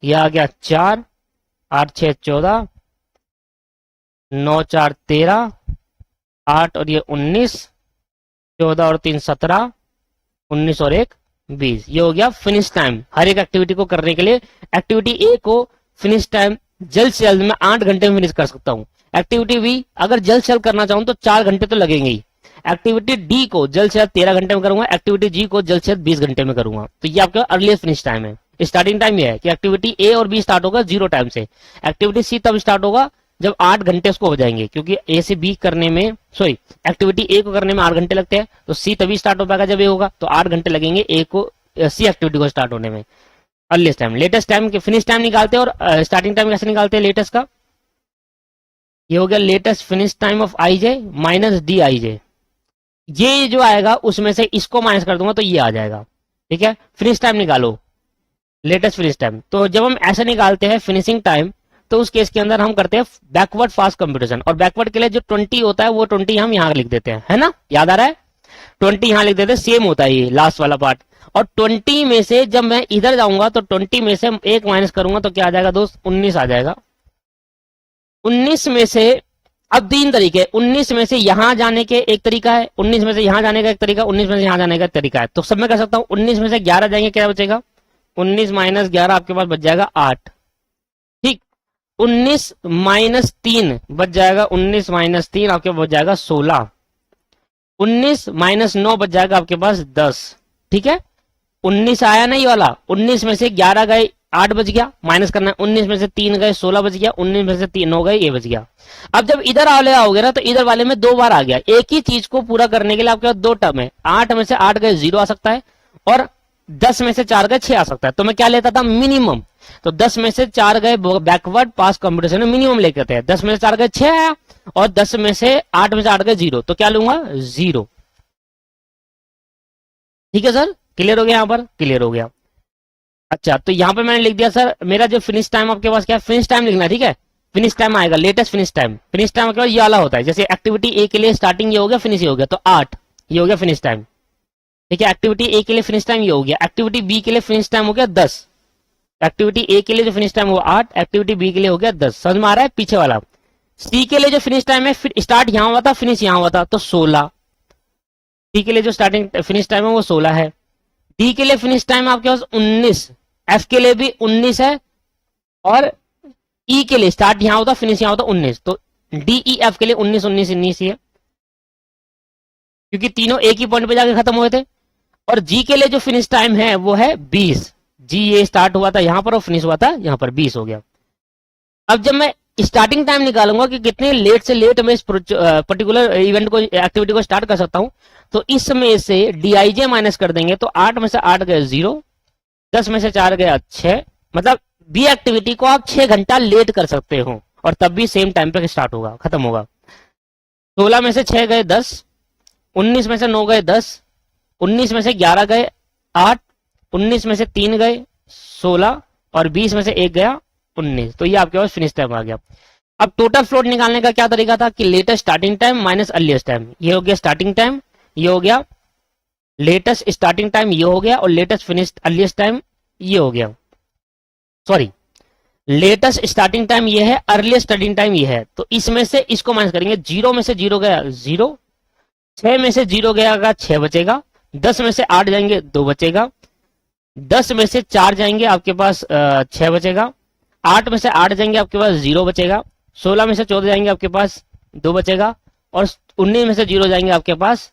ये आ गया 4, 8 6 14, 9 4 13, 8 और ये 19, 14 और 3 17, 19 और 1 20। ये हो गया फिनिश टाइम हर एक एक्टिविटी को करने के लिए। एक्टिविटी ए को फिनिश टाइम जल्द से जल्द मैं 8 घंटे में फिनिश कर सकता हूँ। एक्टिविटी बी अगर जल्द से जल्द करना चाहूँ तो 4 घंटे तो लगेंगे ही। एक्टिविटी डी को जल्द से जल्द 13 घंटे में करूंगा। एक्टिविटी जी को जल्द से जल्द 20 घंटे में करूंगा। तो ये आपका अर्लीस्ट फिनिश टाइम है। स्टार्टिंग टाइम ये है कि एक्टिविटी ए और बी स्टार्ट होगा 0 टाइम से। एक्टिविटी सी तब स्टार्ट होगा जब 8 घंटे उसको हो जाएंगे, क्योंकि ए से बी करने में एक्टिविटी ए को करने में 8 घंटे लगते हैं, तो सी तभी स्टार्ट हो पाएगा जब ए होगा, तो 8 घंटे लगेंगे ए को सी एक्टिविटी को स्टार्ट होने में। अर्लीस्ट टाइम, लेटेस्ट टाइम के फिनिश टाइम निकालते हैं और स्टार्टिंग टाइम कैसे निकालते हैं लेटेस्ट का? ये हो गया latest finish time of I J minus D I J. ये जो आएगा उसमें से इसको माइनस कर दूंगा तो ये आ जाएगा। ठीक है, फिनिश टाइम निकालो, लेटेस्ट फिनिश टाइम। तो जब हम ऐसे निकालते हैं फिनिशिंग टाइम, तो उस केस के अंदर हम करते हैं बैकवर्ड फास्ट कंप्यूटेशन। और बैकवर्ड के लिए जो 20 होता है वो 20 हम यहाँ लिख देते हैं, है ना? याद आ रहा है? 20 यहाँ लिख देते हैं, सेम होता है ये लास्ट वाला पार्ट। और 20 में से जब मैं इधर जाऊंगा तो 20 में से 1 माइनस करूंगा तो क्या आ जाएगा दोस्त? 19 आ जाएगा। 19 में से अब 3 तरीके, 19 में से यहां जाने के एक तरीका है, 19 में से यहां जाने का एक तरीका, 19 में से यहां जाने का एक तरीका है। तो सब मैं कर सकता हूं। 19 में से 11 जाएंगे, क्या बचेगा? 19 माइनस 11 आपके पास बच जाएगा 8। ठीक, 19 माइनस 3 बच जाएगा, 19 माइनस 3 आपके पास बच जाएगा 16। 19 माइनस 9 बच जाएगा आपके पास 10। ठीक है, 19 आया नहीं वाला, 19 में से 11 गए 8 बच गया, माइनस करना है। 19 में से 3 गए 16 बच गया, 19 में से 3 9 गए ये बच गया। अब जब इधर वाले आओगे ना तो इधर वाले में 2 बार आ गया। एक ही चीज को पूरा करने के लिए आपके पास 2 टर्म है। 8 में से 8 गए 0 आ सकता है और 10 में से 4 गए 6 आ सकता है। तो मैं क्या लेता था? मिनिमम। तो 10 में से 4 गए बैकवर्ड पास कंप्यूटेशन में मिनिमम लेते थे। 10 में से 4 गए 6 आया और 10 में से 8 में से 8 गए 0, तो क्या लूंगा? 0। ठीक है सर, क्लियर हो गया? यहां पर क्लियर हो गया। अच्छा, तो यहां पे मैंने लिख दिया सर मेरा जो फिनिश टाइम आपके पास क्या है? फिनिश टाइम लिखना है। ठीक है, फिनिश टाइम आएगा latest finish time. Finish time आपके पास ये वाला होता है, जैसे एक्टिविटी ए के लिए स्टार्टिंग ये हो गया, फिनिश ये हो गया, तो 8 ये हो गया फिनिश टाइम। ठीक है, एक्टिविटी ए के लिए फिनिश टाइम ये हो गया। एक्टिविटी बी के लिए फिनिश टाइम हो गया 10। एक्टिविटी ए के लिए जो फिनिश टाइम हुआ 8, एक्टिविटी बी के लिए हो गया 10। समझ में आ रहा है? पीछे वाला सी के लिए जो फिनिश टाइम है, स्टार्ट यहां हुआ था फिनिश यहां हुआ था, तो 16। सी के लिए जो स्टार्टिंग फिनिश टाइम है वो 16 है। डी के लिए फिनिश टाइम आपके पास 19, एफ के लिए भी 19 है और ई के लिए स्टार्ट यहां होता फिनिश यहां होता 19, तो डी ई एफ के लिए 19 19 19 ही है, क्योंकि तीनों एक ही पॉइंट पे जाके खत्म हुए थे। और जी के लिए जो फिनिश टाइम है वो है 20। जी ये स्टार्ट हुआ था यहां पर और फिनिश हुआ था यहां पर, 20 हो गया। अब जब मैं स्टार्टिंग टाइम निकालूंगा कि कितने लेट से लेट में इस पर्टिकुलर इवेंट को एक्टिविटी को स्टार्ट कर सकता हूं, तो इसमें से डीआईजे माइनस कर देंगे, तो 8 में से 8 गए 0, 10 में से 4 गया 6, मतलब बी एक्टिविटी को आप 6 घंटा लेट कर सकते हो और तब भी सेम टाइम पे स्टार्ट होगा, खत्म होगा। 16 में से 6 गए 10, 19 में से 9 गए 10, 19 में से 11 गए 8, 19 में से 3 गए 16 और 20 में से 1 गया 19। तो ये आपके पास फिनिश टाइम आ गया। अब टोटल फ्लोट निकालने का क्या तरीका था कि latest starting time minus earliest time. ये हो गया स्टार्टिंग टाइम, ये हो गया लेटेस्ट स्टार्टिंग टाइम, ये हो गया, और लेटेस्ट फिनिश अर्लीस्ट टाइम ये हो गया। सॉरी, लेटेस्ट स्टार्टिंग टाइम ये है, अर्लीस्ट स्टार्टिंग टाइम ये है। तो इसमें से इसको माइनस करेंगे। 0 में से 0 गया 0, 6 में से 0 गया 6 बचेगा, 10 में से 8 जाएंगे 2 बचेगा, 10 में से 4 जाएंगे आपके पास 6 बचेगा, 8 में से 8 जाएंगे आपके पास 0 बचेगा, 16 में से 14 जाएंगे आपके पास 2 बचेगा, और 19 में से 0 जाएंगे आपके पास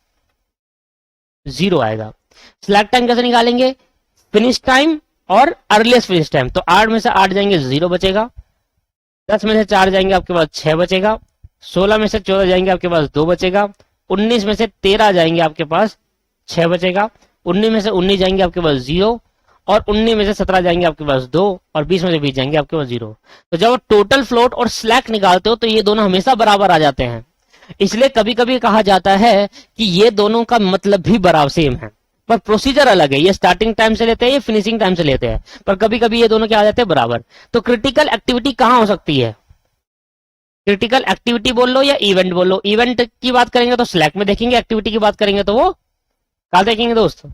0 आएगा। सिलेक्ट टाइम कैसे निकालेंगे? फिनिश टाइम और अर्लीस्ट फिनिश टाइम। तो 8 में से 8 जाएंगे 0 बचेगा, 10 में से 4 जाएंगे आपके पास 6 बचेगा, 16 में से 14 जाएंगे आपके पास 2 बचेगा, 19 में से 13 जाएंगे आपके पास 6 बचेगा, 19 में से 19 जाएंगे आपके पास 0, और 19 में से 17 जाएंगे आपके पास 2, और 20 में से 20 जाएंगे आपके पास 0। तो जब टोटल फ्लोट और स्लैक निकालते हो तो ये दोनों हमेशा बराबर आ जाते हैं। इसलिए कभी कभी कहा जाता है कि ये दोनों का मतलब भी बराबर सेम है, पर प्रोसीजर अलग है। ये स्टार्टिंग टाइम से लेते हैं, ये फिनिशिंग टाइम से लेते हैं, पर कभी कभी ये दोनों क्या आ जाते हैं बराबर। तो क्रिटिकल एक्टिविटी कहां हो सकती है? क्रिटिकल एक्टिविटी बोल लो या इवेंट बोल लो। इवेंट की बात करेंगे तो स्लैक में देखेंगे, एक्टिविटी की बात करेंगे तो वो कहां देखेंगे दोस्त?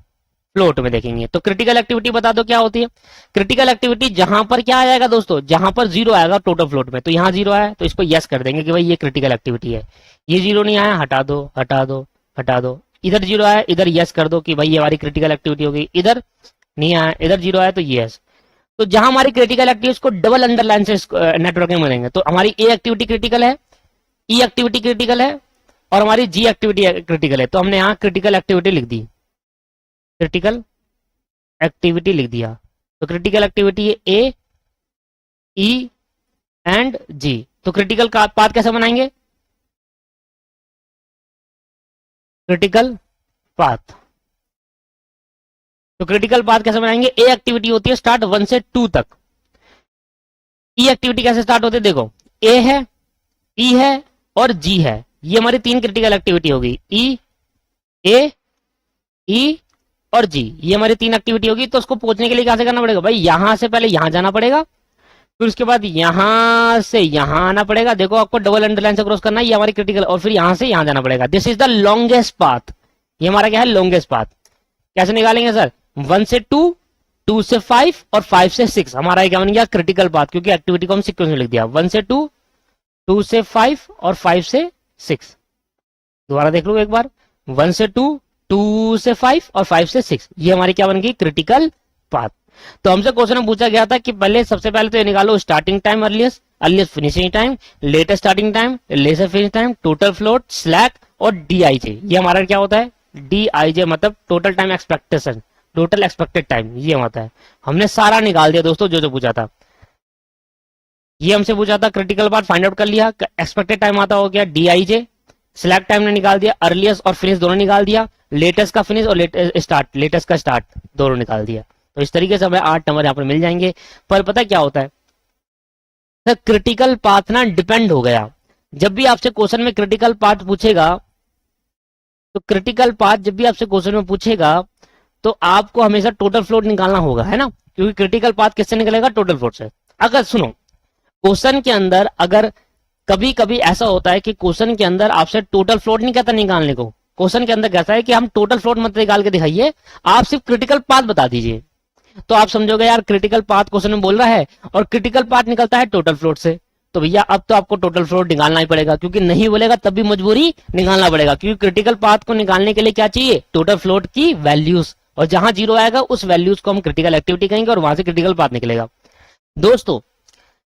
फ्लोट में देखेंगे। तो क्रिटिकल एक्टिविटी बता दो क्या होती है। क्रिटिकल एक्टिविटी जहां पर क्या आ जाएगा दोस्तों, जहां पर 0 आएगा टोटल फ्लोट में, तो यहां 0 आया तो इसको यस कर देंगे कि भाई ये क्रिटिकल एक्टिविटी है। ये 0 नहीं आया, हटा दो हटा दो हटा दो। इधर 0 आया, इधर यस कर दो कि भाई ये हमारी क्रिटिकल एक्टिविटी हो गई। इधर नहीं आया, इधर 0 आया तो यस। तो जहां हमारी क्रिटिकल एक्टिविटी को डबल अंडरलाइन से नेटवर्किंग में लेंगे, तो हमारी ए एक्टिविटी क्रिटिकल है, ई एक्टिविटी क्रिटिकल है, और हमारी जी एक्टिविटी क्रिटिकल है। तो हमने यहाँ क्रिटिकल एक्टिविटी लिख दी, क्रिटिकल एक्टिविटी लिख दिया। तो क्रिटिकल एक्टिविटी है ए, ई एंड जी। तो क्रिटिकल का पाथ कैसे बनाएंगे? क्रिटिकल पाथ, तो क्रिटिकल पाथ कैसे बनाएंगे? ए एक्टिविटी होती है स्टार्ट 1 से 2 तक। ई एक्टिविटी कैसे स्टार्ट होती है? देखो, ए है, ई है और जी है, ये हमारी 3 क्रिटिकल एक्टिविटी होगी। ई, ए, ई और जी, ये हमारी 3 एक्टिविटी होगी। तो उसको पहुंचने के लिए कैसे करना पड़ेगा भाई? यहां से पहले यहां जाना पड़ेगा, फिर उसके बाद यहां से यहां आना पड़ेगा। देखो आपको डबल अंडरलाइन से क्रॉस करना है, ये हमारी क्रिटिकल, और फिर यहां से यहां जाना पड़ेगा। This is the longest path. ये हमारा क्या है? Longest path. कैसे निकालेंगे सर? 1 से 2, 2 से 5 और 5 से 6 हमारा क्या बन गया? क्रिटिकल पाथ, क्योंकि एक्टिविटी को हम सीक्वेंस में लिख दिया। 1 से 2, 2 से 5 और 5 से 6। दोबारा देख लो एक बार, 1 से 2, 2 से 5 और 5 से 6, ये हमारी क्या बन गई? Critical path. तो हमसे क्वेश्चन में पूछा गया था कि पहले सबसे पहले तो ये निकालो starting time earliest, earliest finishing time, latest starting time, latest finish time, total float, slack और डीआईजे। ये हमारा क्या होता है? डीआईजे मतलब total time expectation, total expected time, ये होता है। हमने सारा निकाल दिया दोस्तों जो जो पूछा था। ये हमसे पूछा था क्रिटिकल पाथ फाइंड आउट कर लिया, एक्सपेक्टेड टाइम आता हो गया डीआईजे, स्लैक टाइम ने निकाल दिया, अर्लीस्ट और फिनिश दोनों निकाल दिया, लेटेस्ट का फिनिश और लेटेस्ट का स्टार्ट दोनों निकाल दिया। तो इस तरीके से हमें 8 नंबर यहाँ पर मिल जाएंगे। पर पता क्या होता है सर, क्रिटिकल पाथ ना डिपेंड हो गया। जब भी आपसे क्वेश्चन में क्रिटिकल पाथ पूछेगा, तो क्रिटिकल पाथ जब भी आपसे क्वेश्चन में पूछेगा तो आपको हमेशा टोटल फ्लोट निकालना होगा, है ना, क्योंकि क्रिटिकल पाथ किससे निकलेगा? टोटल फ्लोट से। अगर सुनो, क्वेश्चन के अंदर अगर कभी कभी ऐसा होता है कि क्वेश्चन के अंदर आपसे टोटल फ्लोट नहीं कहता निकालने को, क्वेश्चन के अंदर कहता है कि हम टोटल फ्लोट मत निकाल के दिखाइए, आप सिर्फ क्रिटिकल पाथ बता दीजिए। तो आप समझोगे यार क्रिटिकल पाथ क्वेश्चन में बोल रहा है और क्रिटिकल पाथ निकलता है टोटल फ्लोट से, तो भैया अब तो आपको टोटल फ्लोट निकालना ही पड़ेगा, क्योंकि नहीं बोलेगा तब भी मजबूरी निकालना पड़ेगा, क्योंकि क्रिटिकल पाथ को निकालने के लिए क्या चाहिए? टोटल फ्लोट की वैल्यूज, और जहां 0 आएगा उस वैल्यूज को हम क्रिटिकल एक्टिविटी कहेंगे और वहां से क्रिटिकल पाथ निकलेगा। दोस्तों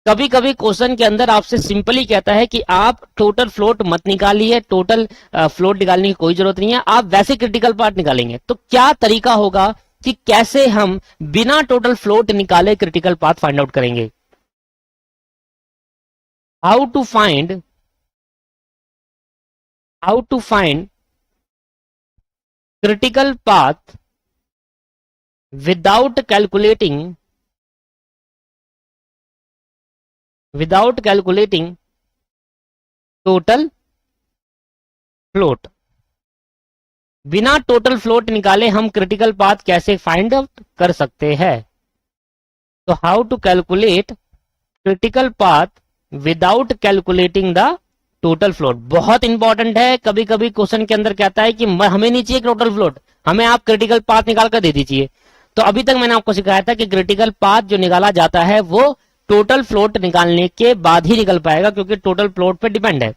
कभी कभी क्वेश्चन के अंदर आपसे सिंपली कहता है कि आप टोटल फ्लोट मत निकालिए, टोटल फ्लोट निकालने की कोई जरूरत नहीं है, आप वैसे क्रिटिकल पार्ट निकालेंगे। तो क्या तरीका होगा कि कैसे हम बिना टोटल फ्लोट निकाले क्रिटिकल पाथ फाइंड आउट करेंगे? How to find critical path without calculating total float. बिना टोटल फ्लोट निकाले हम क्रिटिकल पाथ कैसे फाइंड आउट कर सकते हैं? तो how to calculate critical path without calculating the total float, बहुत इंपॉर्टेंट है। कभी कभी क्वेश्चन के अंदर कहता है कि हमें नहीं चाहिए टोटल फ्लोट, हमें आप क्रिटिकल पाथ निकाल कर दे दीजिए। तो अभी तक मैंने आपको सिखाया था कि क्रिटिकल पाथ जो निकाला जाता है वो टोटल फ्लोट निकालने के बाद ही निकल पाएगा, क्योंकि टोटल फ्लोट पे डिपेंड है।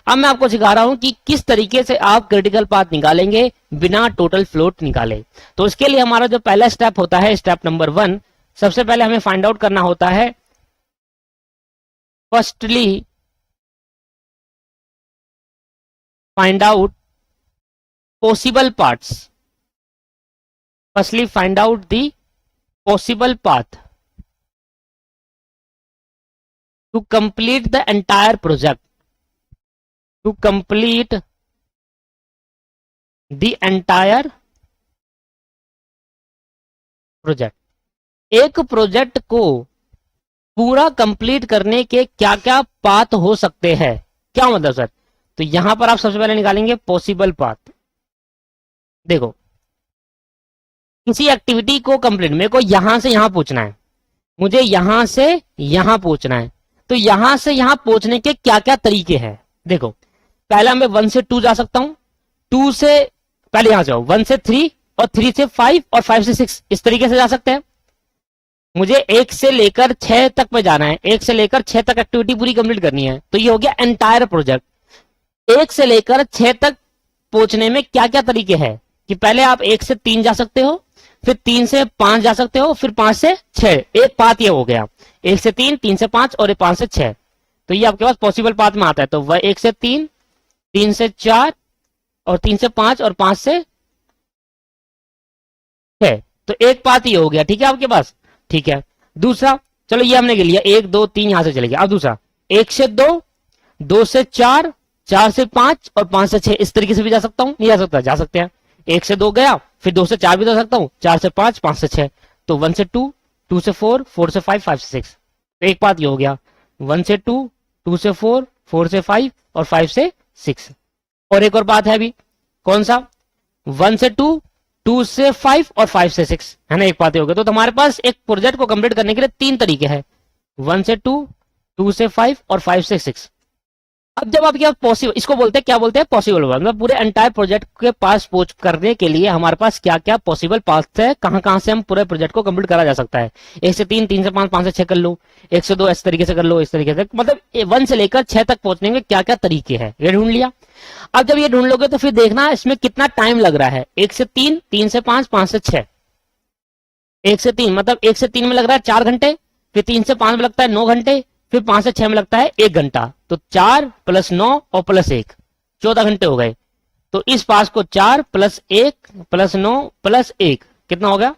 अब मैं आपको सिखा रहा हूं कि किस तरीके से आप क्रिटिकल पाथ निकालेंगे बिना टोटल फ्लोट निकाले। तो इसके लिए हमारा जो पहला स्टेप होता है, स्टेप नंबर 1, सबसे पहले हमें फाइंड आउट करना होता है firstly find out possible parts, firstly find out the possible path to complete the entire project। To complete the entire project. एक प्रोजेक्ट को पूरा कंप्लीट करने के क्या क्या पाथ हो सकते हैं, क्या मतलब सर? तो यहां पर आप सबसे पहले निकालेंगे पॉसिबल पाथ। देखो, किसी एक्टिविटी को कंप्लीट, मेरे को यहां से यहां पूछना है, मुझे यहां से यहां पूछना है, तो यहां से यहां पहुंचने के क्या क्या तरीके हैं? देखो, पहला मैं 1 से 2 जा सकता हूं, 2 से पहले यहां से 1 से 3 और 3 से 5 और 5 से 6, इस तरीके से जा सकते हैं। मुझे 1 से लेकर 6 तक पे जाना है, 1 से लेकर 6 तक एक्टिविटी पूरी कंप्लीट करनी है, तो ये हो गया एंटायर प्रोजेक्ट। 1 से लेकर 6 तक पहुंचने में क्या क्या तरीके हैं कि पहले आप 1 से 3 जा सकते हो, फिर 3 से 5 जा सकते हो, फिर 5 से 6, एक पाथ ये हो गया, 1 से 3, 3 से 5 और 5 से 6, तो ये आपके पास पॉसिबल पाथ में आता है। तो वह 1 से 3, 3 से 4 और 3 से 5 और 5 से 6, तो एक पाथ ये हो गया, ठीक है आपके पास, ठीक है। दूसरा, चलो ये हमने ले लिया, 1 2 3 यहां से चले गया। अब दूसरा 1 से 2, 2 से 4, 4 से 5 और 5 से 6, इस तरीके से भी जा सकता हूं, नहीं जा सकता? जा सकते हैं। 1 से 2 गया, फिर 2 से 4 भी जा सकता हूं, 4 से 5, 5 से 6, तो 1 से 2, 2 से 4, 4 से 5, 5 से 6, तो एक बात ये हो गया, 1 से 2, 2 से 4, 4 से 5 और 5 से 6। और एक और बात है अभी, कौन सा? 1 से 2, 2 से 5 और 5 से 6, है ना, एक बात हो गया। तो तुम्हारे पास एक प्रोजेक्ट को कंप्लीट करने के लिए 3 तरीके हैं, 1 से 2, 2 से 5 और 5 से 6। अब जब आप क्या पॉसिबल, इसको बोलते हैं, क्या बोलते हैं? पॉसिबल, मतलब पूरे एंटायर प्रोजेक्ट के पास पहुंच करने के लिए हमारे पास क्या क्या पॉसिबल पाथ है, कहां कहां से हम पूरे प्रोजेक्ट को कंप्लीट करा जा सकता है। 1 से 3, 3 से 5, 5 से 6 कर लो, 1 से 2 इस तरीके से कर लो, इस तरीके से, मतलब 1 से लेकर 6 तक पहुंचने में क्या क्या तरीके हैं, ये ढूंढ लिया। अब जब ये ढूंढ लोगे तो फिर देखना इसमें कितना टाइम लग रहा है। 1 से 3, 3 से 5, 5 से 6, 1 से 3 मतलब 1 से 3 में लग रहा है 4 घंटे, फिर 3 से 5 में लगता है 9 घंटे, फिर 5 से 6 में लगता है 1 घंटा, तो 4 + 9 और +1, 14 घंटे हो गए। तो इस पास को 4 + 1 + 9 + 1 कितना हो गया?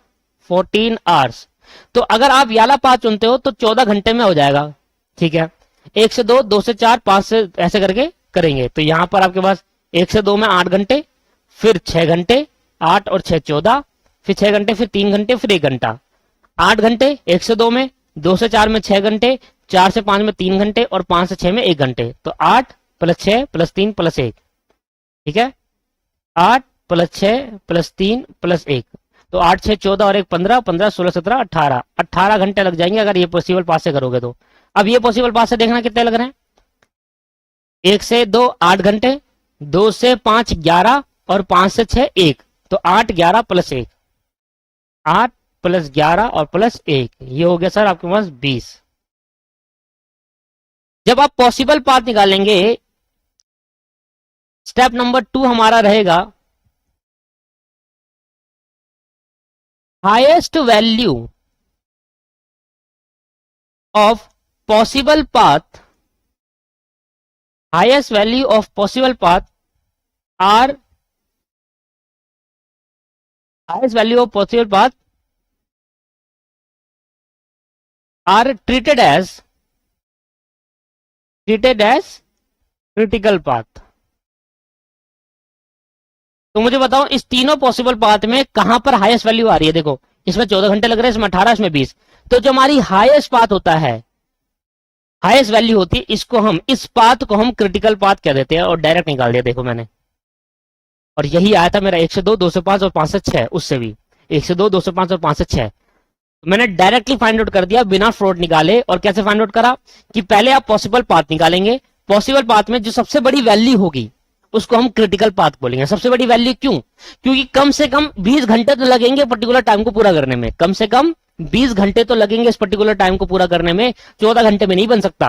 14 आवर्स। तो अगर आप याला पाथ चुनते हो तो 14 घंटे में हो जाएगा, ठीक है। 1 से 2, 2 से 4, 5 से ऐसे करके करेंगे, तो यहां पर आपके पास 1 से 2 में 8 घंटे, फिर 6 घंटे, 8 और 6 14, फिर 6 घंटे, फिर 3 घंटे, फिर 1 घंटा, 8 घंटे 1 से 2 में, 2 से 4 में 6 घंटे, 4 से 5 में 3 घंटे और 5 से 6 में 1 घंटे, तो 8 + 6 + 3 + 1, ठीक है। 8 + 6 + 3 + 1, तो 8 6 14 और 1 15, 15 16 17 18, 18 घंटे लग जाएंगे अगर ये पॉसिबल पाथ से करोगे तो। अब ये पॉसिबल पाथ से देखना कितने लग रहे हैं। 1 से 2 8 घंटे, 2 से 5 11 और 5 से 6 1, तो 8 11 + 1, 8 + 11 और +1, ये हो गया सर आपके पास 20। जब आप पॉसिबल पाथ निकालेंगे, स्टेप नंबर 2 हमारा रहेगा highest value of possible path, highest value of possible path are, highest value of possible path are treated as critical path. तो मुझे बताओ इस तीनों पॉसिबल पाथ में कहां पर हाईएस्ट वैल्यू आ रही है। देखो, इसमें 14 घंटे लग रहे हैं, इसमें 18, इसमें 20, तो जो हमारी हाईएस्ट पाथ होता है, हाईएस्ट वैल्यू होती है, इसको हम, इस पाथ को हम क्रिटिकल पाथ कह देते हैं, और डायरेक्ट निकाल दिया देखो मैंने। और यही आया था मेरा 1 से 2, 2 से 5 और 5 से 6, उससे भी 1 से 2, 2 से 5 और 5 से 6, मैंने डायरेक्टली फाइंड आउट कर दिया बिना फ्रॉड निकाले। और कैसे फाइंड आउट करा कि पहले आप पॉसिबल पाथ निकालेंगे, पॉसिबल पाथ में जो सबसे बड़ी वैल्यू होगी उसको हम क्रिटिकल पाथ बोलेंगे। सबसे बड़ी वैल्यू क्यों? क्योंकि कम से कम 20 घंटे तो लगेंगे पर्टिकुलर टाइम को पूरा करने में, कम से कम 20 घंटे तो लगेंगे इस पर्टिकुलर टाइम को पूरा करने में। 14 घंटे में नहीं बन सकता,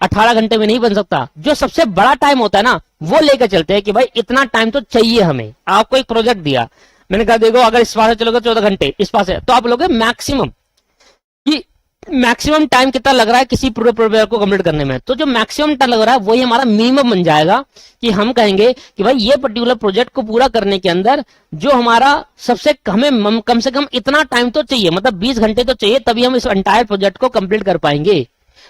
18 घंटे में नहीं बन सकता। जो सबसे बड़ा टाइम होता है ना, वो लेकर चलते हैं कि भाई इतना टाइम तो चाहिए हमें। आपको एक प्रोजेक्ट दिया, मैंने कहा देखो अगर इस पास से चलोगे 14 घंटे, इस पास से, तो आप लोगे मैक्सिमम, कि मैक्सिमम टाइम कितना लग रहा है किसी पूरे प्रोजेक्ट को कंप्लीट करने में। तो जो मैक्सिमम टाइम लग रहा है वही हमारा मिनिमम बन जाएगा, कि हम कहेंगे कि भाई ये पर्टिकुलर प्रोजेक्ट को पूरा करने के अंदर जो हमारा सबसे, हमें कम से कम इतना टाइम तो चाहिए, मतलब 20 घंटे तो चाहिए, तभी हम इस एंटायर प्रोजेक्ट को कंप्लीट कर पाएंगे।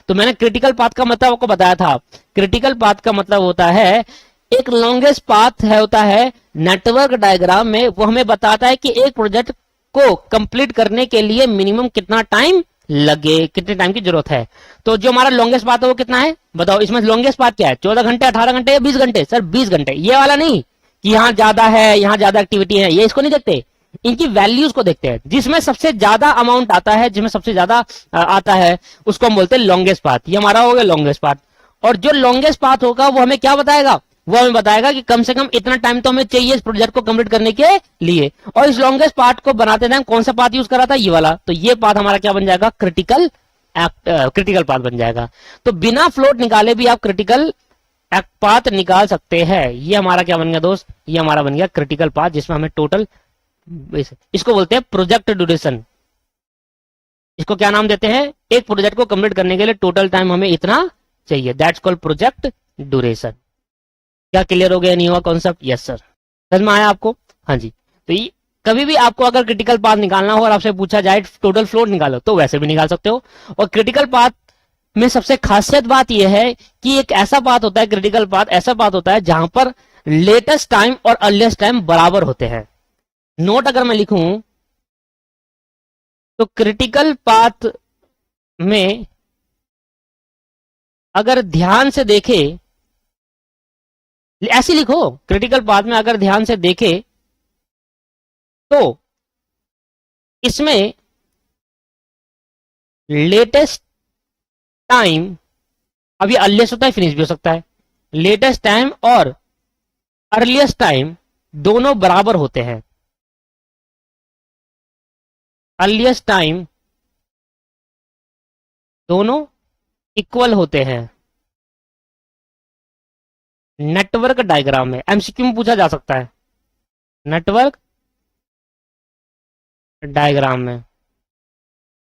तो मैंने क्रिटिकल पाथ का मतलब आपको बताया था। क्रिटिकल पाथ का मतलब होता है एक लॉन्गेस्ट पाथ है, होता है नेटवर्क डायग्राम में, वो हमें बताता है कि एक प्रोजेक्ट को कंप्लीट करने के लिए मिनिमम कितना टाइम लगे, कितने टाइम की जरूरत है। तो जो हमारा लॉन्गेस्ट पाथ है वो कितना है बताओ, इसमें लॉन्गेस्ट पाथ क्या है, 14 घंटे, 18 घंटे या 20 घंटे? सर 20 घंटे। ये वाला नहीं कि यहाँ ज्यादा है, यहाँ ज्यादा एक्टिविटी है, ये इसको नहीं देखते, इनकी वैल्यूज को देखते हैं। जिसमें सबसे ज्यादा अमाउंट आता है, जिसमें सबसे ज्यादा आता है, उसको हम बोलते हैं लॉन्गेस्ट पाथ। ये हमारा हो गया लॉन्गेस्ट पाथ। और जो लॉन्गेस्ट पाथ होगा वो हमें क्या बताएगा, वो हमें बताएगा कि कम से कम इतना टाइम तो हमें चाहिए इस प्रोजेक्ट को कंप्लीट करने के लिए। और इस लॉन्गेस्ट पार्ट को बनाते टाइम कौन सा पाथ यूज करा था, ये वाला। तो ये पाथ हमारा क्या बन जाएगा, क्रिटिकल पाथ बन जाएगा। तो बिना फ्लोट निकाले भी आप क्रिटिकल पाथ निकाल सकते हैं। ये हमारा क्या बन गया दोस्त, ये हमारा बन गया क्रिटिकल पाथ, जिसमें हमें टोटल, इसको बोलते हैं प्रोजेक्ट ड्यूरेशन। इसको क्या नाम देते हैं, एक प्रोजेक्ट को कंप्लीट करने के लिए टोटल टाइम हमें इतना चाहिए, दैट्स कॉल्ड प्रोजेक्ट ड्यूरेशन। क्या क्लियर हो गया, नहीं हुआ कॉन्सेप्ट? यस सर, समझ में आया आपको? हाँ जी। तो ये कभी भी आपको अगर क्रिटिकल पाथ निकालना हो और आपसे पूछा जाए टोटल फ्लोट निकालो, तो वैसे भी निकाल सकते हो। और क्रिटिकल पाथ में सबसे खासियत बात यह है कि एक ऐसा पाथ होता है, क्रिटिकल पाथ ऐसा पाथ होता है जहां पर लेटेस्ट टाइम और अर्लीस्ट टाइम बराबर होते हैं। नोट अगर मैं लिखूं तो क्रिटिकल पाथ में अगर ध्यान से देखे, ऐसे लिखो, क्रिटिकल पाथ में अगर ध्यान से देखे तो इसमें लेटेस्ट टाइम, अभी अर्लीस्ट होता है, फिनिश भी हो सकता है, लेटेस्ट टाइम और अर्लीस्ट टाइम दोनों बराबर होते हैं। अर्लीस्ट टाइम दोनों इक्वल होते हैं। नेटवर्क डायग्राम में एमसीक्यू में पूछा जा सकता है, नेटवर्क डायग्राम में।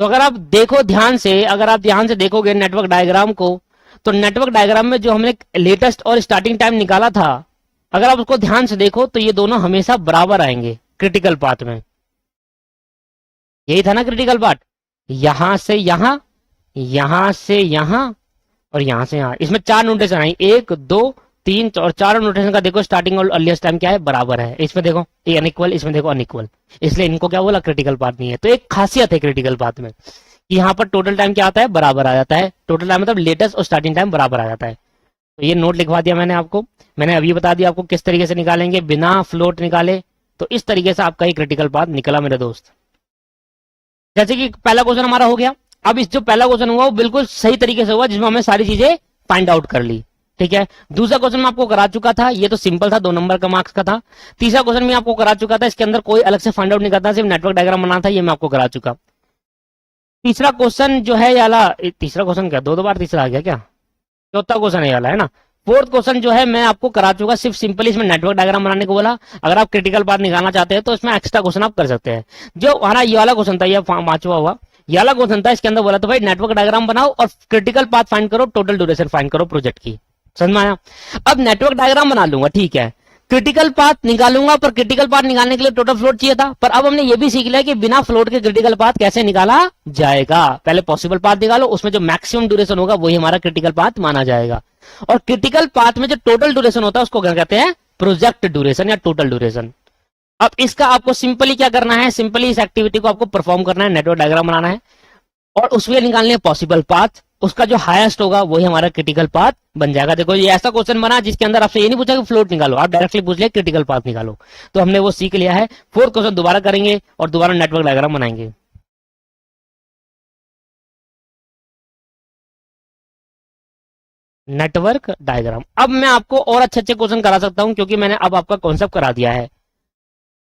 तो अगर आप देखो ध्यान से, अगर आप ध्यान से देखोगे नेटवर्क डायग्राम को, तो नेटवर्क डायग्राम में जो हमने लेटेस्ट और स्टार्टिंग टाइम निकाला था, अगर आप उसको ध्यान से देखो तो ये दोनों हमेशा बराबर आएंगे क्रिटिकल पाथ में। यही था ना क्रिटिकल पाथ, यहां से यहां, यहां से यहां और यहां से यहां। इसमें 4 नोटेशन आई, 1 2 3 और 4 नोटेशन का देखो स्टार्टिंग और अर्लीस्ट टाइम क्या है, बराबर है। इसमें देखो ये अनइक्वल, इसमें देखो अनइक्वल, इसलिए इनको क्या बोला, क्रिटिकल पाथ नहीं है। तो एक खासियत है क्रिटिकल पाथ में कि यहाँ पर टोटल टाइम क्या आता है, बराबर आ जाता है। टोटल टाइम मतलब लेटेस्ट और स्टार्टिंग टाइम बराबर आ जाता है। तो ये नोट लिखवा दिया मैंने आपको। मैंने अभी बता दिया आपको किस तरीके से निकालेंगे बिना फ्लोट निकाले। तो इस तरीके से आपका ही क्रिटिकल पाथ निकला मेरे दोस्त। जैसे कि पहला क्वेश्चन हमारा हो गया। अब इस जो पहला क्वेश्चन हुआ वो बिल्कुल सही तरीके से हुआ, जिसमें हमने सारी चीजें फाइंड आउट कर ली। ठीक है, दूसरा क्वेश्चन मैं आपको करा चुका था, ये तो सिंपल था, 2 नंबर का मार्क्स का था। तीसरा क्वेश्चन मैं आपको करा चुका था, इसके अंदर कोई अलग से फाइंड आउट नहीं करता, सिर्फ नेटवर्क डायग्राम बनाना था, ये मैं आपको करा चुका। तीसरा क्वेश्चन जो है याला, तीसरा क्वेश्चन क्या 2 बार तीसरा आ गया क्या, चौथा क्वेश्चन है याला, है ना। फोर्थ क्वेश्चन जो है मैं आपको करा चुका, सिर्फ सिंपली इसमें नेटवर्क डायग्राम बनाने को बोला। अगर आप क्रिटिकल पाथ निकालना चाहते हैं तो इसमें एक्स्ट्रा क्वेश्चन आप कर सकते हैं। जो हमारा ये वाला क्वेश्चन था, ये 5वां हुआ, ये वाला क्वेश्चन था, इसके अंदर बोला तो भाई नेटवर्क डायग्राम बनाओ और क्रिटिकल पाथ फाइंड करो, टोटल ड्यूरेशन फाइंड करो प्रोजेक्ट की। समझ में आया? अब नेटवर्क डायग्राम बना लूंगा, ठीक है, क्रिटिकल पाथ निकालूंगा, पर क्रिटिकल पाथ निकालने के लिए टोटल फ्लोट चाहिए था। पर अब हमने ये भी सीख लिया कि बिना फ्लोट के क्रिटिकल पाथ कैसे निकाला जाएगा। पहले पॉसिबल पाथ निकालो, उसमें जो मैक्सिमम ड्यूरेशन होगा वही हमारा क्रिटिकल पाथ माना जाएगा। और क्रिटिकल पाथ में जो टोटल ड्यूरेशन होता है उसको क्या कहते हैं, प्रोजेक्ट ड्यूरेशन या टोटल ड्यूरेशन। अब इसका आपको सिंपली क्या करना है, सिंपली इस एक्टिविटी को आपको परफॉर्म करना है, नेटवर्क डायग्राम बनाना है और उसमें निकालने पॉसिबल पाथ। उसका जो हाईएस्ट होगा वही हमारा क्रिटिकल पाथ बन जाएगा। देखो ये ऐसा क्वेश्चन बना जिसके अंदर आपसे ये नहीं पूछा कि फ्लोट निकालो, आप डायरेक्टली पूछ लिया क्रिटिकल पाथ निकालो। तो हमने वो सीख लिया है। फोर्थ क्वेश्चन दोबारा करेंगे और दोबारा नेटवर्क डायग्राम बनाएंगे। Network diagram. अब मैं आपको और अच्छे अच्छे क्वेश्चन करा सकता हूं क्योंकि मैंने अब आपका कॉन्सेप्ट करा दिया है।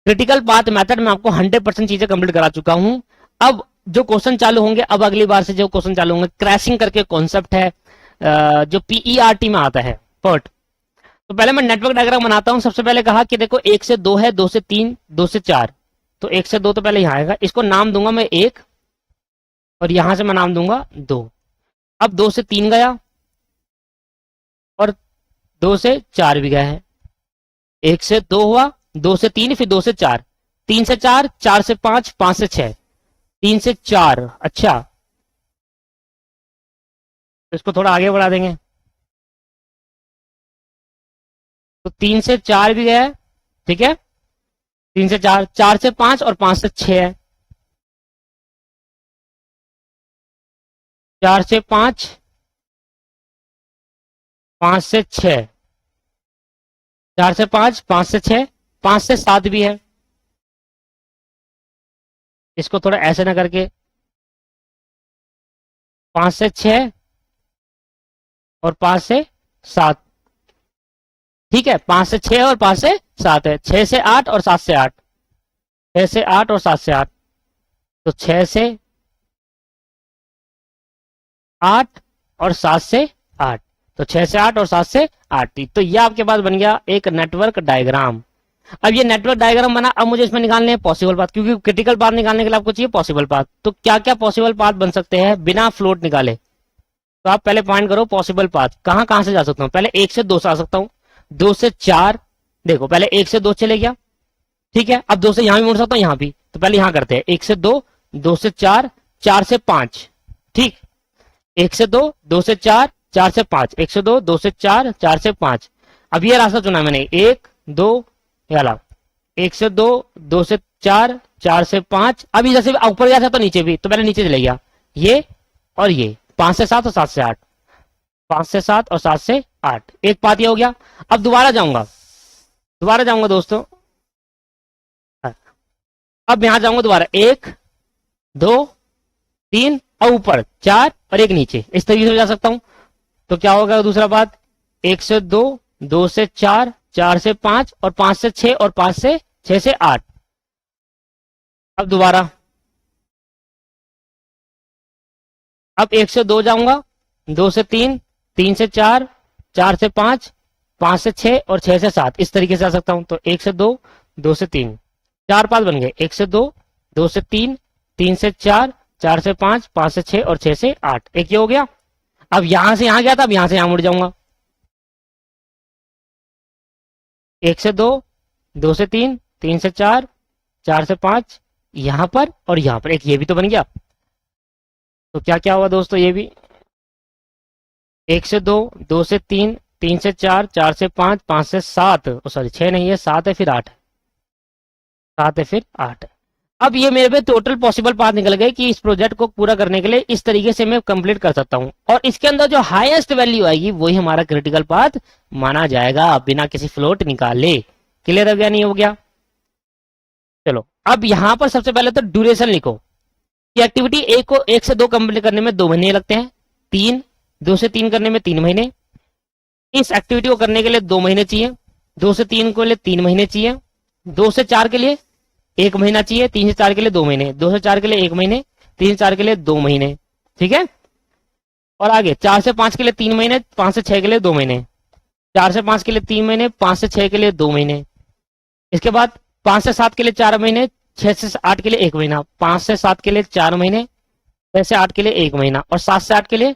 क्रिटिकल पाथ मेथड में आपको 100% चीजें कंप्लीट करा चुका हूं। अब जो क्वेश्चन चालू होंगे, अब अगली बार से जो क्वेश्चन चालू होंगे, क्रैशिंग करके कॉन्सेप्ट है जो PERT में आता है, पर्ट। तो पहले मैं नेटवर्क डायग्राम बनाता हूं। सबसे पहले कहा कि देखो 1 से 2 है, 2 से 3, 2 से 4। तो 1 से 2 तो पहले यहां आएगा, इसको नाम दूंगा मैं 1 और यहां से मैं नाम दूंगा 2। अब 2 से 3 गया और 2 से 4 भी गया है। 1 से 2 हुआ, 2 से 3, फिर 2 से 4, 3 से 4, 4 से 5, 5 से 6, 3 से 4। अच्छा, तो इसको थोड़ा आगे बढ़ा देंगे। तो 3 से 4 भी गया है, ठीक है। 3 से 4, 4 से 5 और 5 से 6 है। 4 से 5, 5 से 6, 4 से 5, 5 से 6, 5 से 7 भी है। इसको थोड़ा ऐसे ना करके 5 से 6 और 5 से 7, ठीक है। 5 से 6 और 5 से 7 है। 6 से 8 और 7 से 8, 6 से 8 और 7 से 8, तो 6 से 8 और 7 से 8, तो 6 से 8 और 7 से 8। तो ये आपके पास बन गया एक नेटवर्क डायग्राम। अब ये नेटवर्क डायग्राम बना, अब मुझे इसमें निकालने हैं पॉसिबल पाथ, क्योंकि क्रिटिकल पाथ निकालने के लिए आपको चाहिए पॉसिबल पाथ। तो क्या क्या पॉसिबल पाथ बन सकते हैं बिना फ्लोट निकाले? तो आप पहले फाइंड करो पॉसिबल पाथ, कहां कहां से जा सकता हूं। पहले 1 से 2 से आ सकता हूं, 2 से 4, देखो पहले 1 से 2 चले गया, ठीक है। अब 2 से यहां भी मुड़ सकता हूं, यहां भी। तो पहले यहां करते हैं 1 से 2, 2 से 4, 4 से 5, ठीक। 1 से 2, 2 से 4, 4 से 5, 1 से 2, 2 से 4, 4 से 5। अब ये रास्ता चुना मैंने, 1 2 वाला, 1 से 2, 2 से 4, 4 से 5। अब इधर से ऊपर गया था तो नीचे भी, तो पहले नीचे चले गया, ये और ये 5 से 7 और 7 से 8, 5 से 7 और 7 से 8, एक पाथ ये हो गया। अब दोबारा जाऊंगा दोस्तों, अब यहां जाऊंगा दोबारा, 1 2 3 और ऊपर 4 और एक नीचे, इस तरीके से जा सकता हूं। तो क्या होगा दूसरा पाथ, 1 से 2, 2 से 4, 4 से 5 और 5 से 6 और 5 से 6 से 8। अब दोबारा, अब 1 से 2 जाऊंगा, 2 से 3, 3 से 4, 4 से 5, 5 से 6 और 6 से 7, इस तरीके से आ सकता हूं। तो 1 से 2, 2 से 3, 4 पाथ बन गए, 1 से 2, 2 से 3, 3 से 4, 4 से 5, 5 से 6 और 6 से 8, एक ये हो गया। अब यहां से यहां गया था, अब यहां से यहां मुड़ जाऊंगा, 1 से 2, 2 से 3, 3 से 4, 4 से 5, यहां पर और यहां पर, एक ये भी तो बन गया। तो क्या क्या हुआ दोस्तों, ये भी 1 से 2, 2 से 3, 3 से 4, 4 से 5, 5 से 7, सॉरी 6 नहीं है, 7 है, फिर 8 है, 7 है, फिर 8 है। अब ये मेरे पे टोटल पॉसिबल पाथ निकल गए कि इस प्रोजेक्ट को पूरा करने के लिए इस तरीके से मैं कंप्लीट कर सकता हूं, और इसके अंदर जो हाईएस्ट वैल्यू आएगी वही हमारा क्रिटिकल पाथ माना जाएगा बिना किसी फ्लोट निकाले। क्लियर हो गया, नहीं हो गया? चलो अब यहां पर सबसे पहले तो ड्यूरेशन लिखो कि एक्टिविटी ए को 1 से 2 कंप्लीट करने में 2 महीने लगते हैं, 3, 2 से 3 करने में 3 महीने, इस एक्टिविटी को करने के लिए 2 महीने चाहिए, 2 से 3 के लिए 3 महीने चाहिए, 2 से 4 के लिए 1 महीना चाहिए, 3 से 4 के लिए 2 महीने, 2 से 4 के लिए 1 महीने, 3 से 4 के लिए 2 महीने, ठीक है। और आगे 4 से 5 के लिए 3 महीने, 5 से 6 के लिए 2 महीने, 4 से 5 के लिए 3 महीने, 5 से 6 के लिए 2 महीने। इसके बाद 5 से 7 के लिए 4 महीने, 6 से 8 के लिए 1 महीना, 5 से 7 के लिए 4 महीने, 6 से 8 के लिए 1 महीना और 7 से 8 के लिए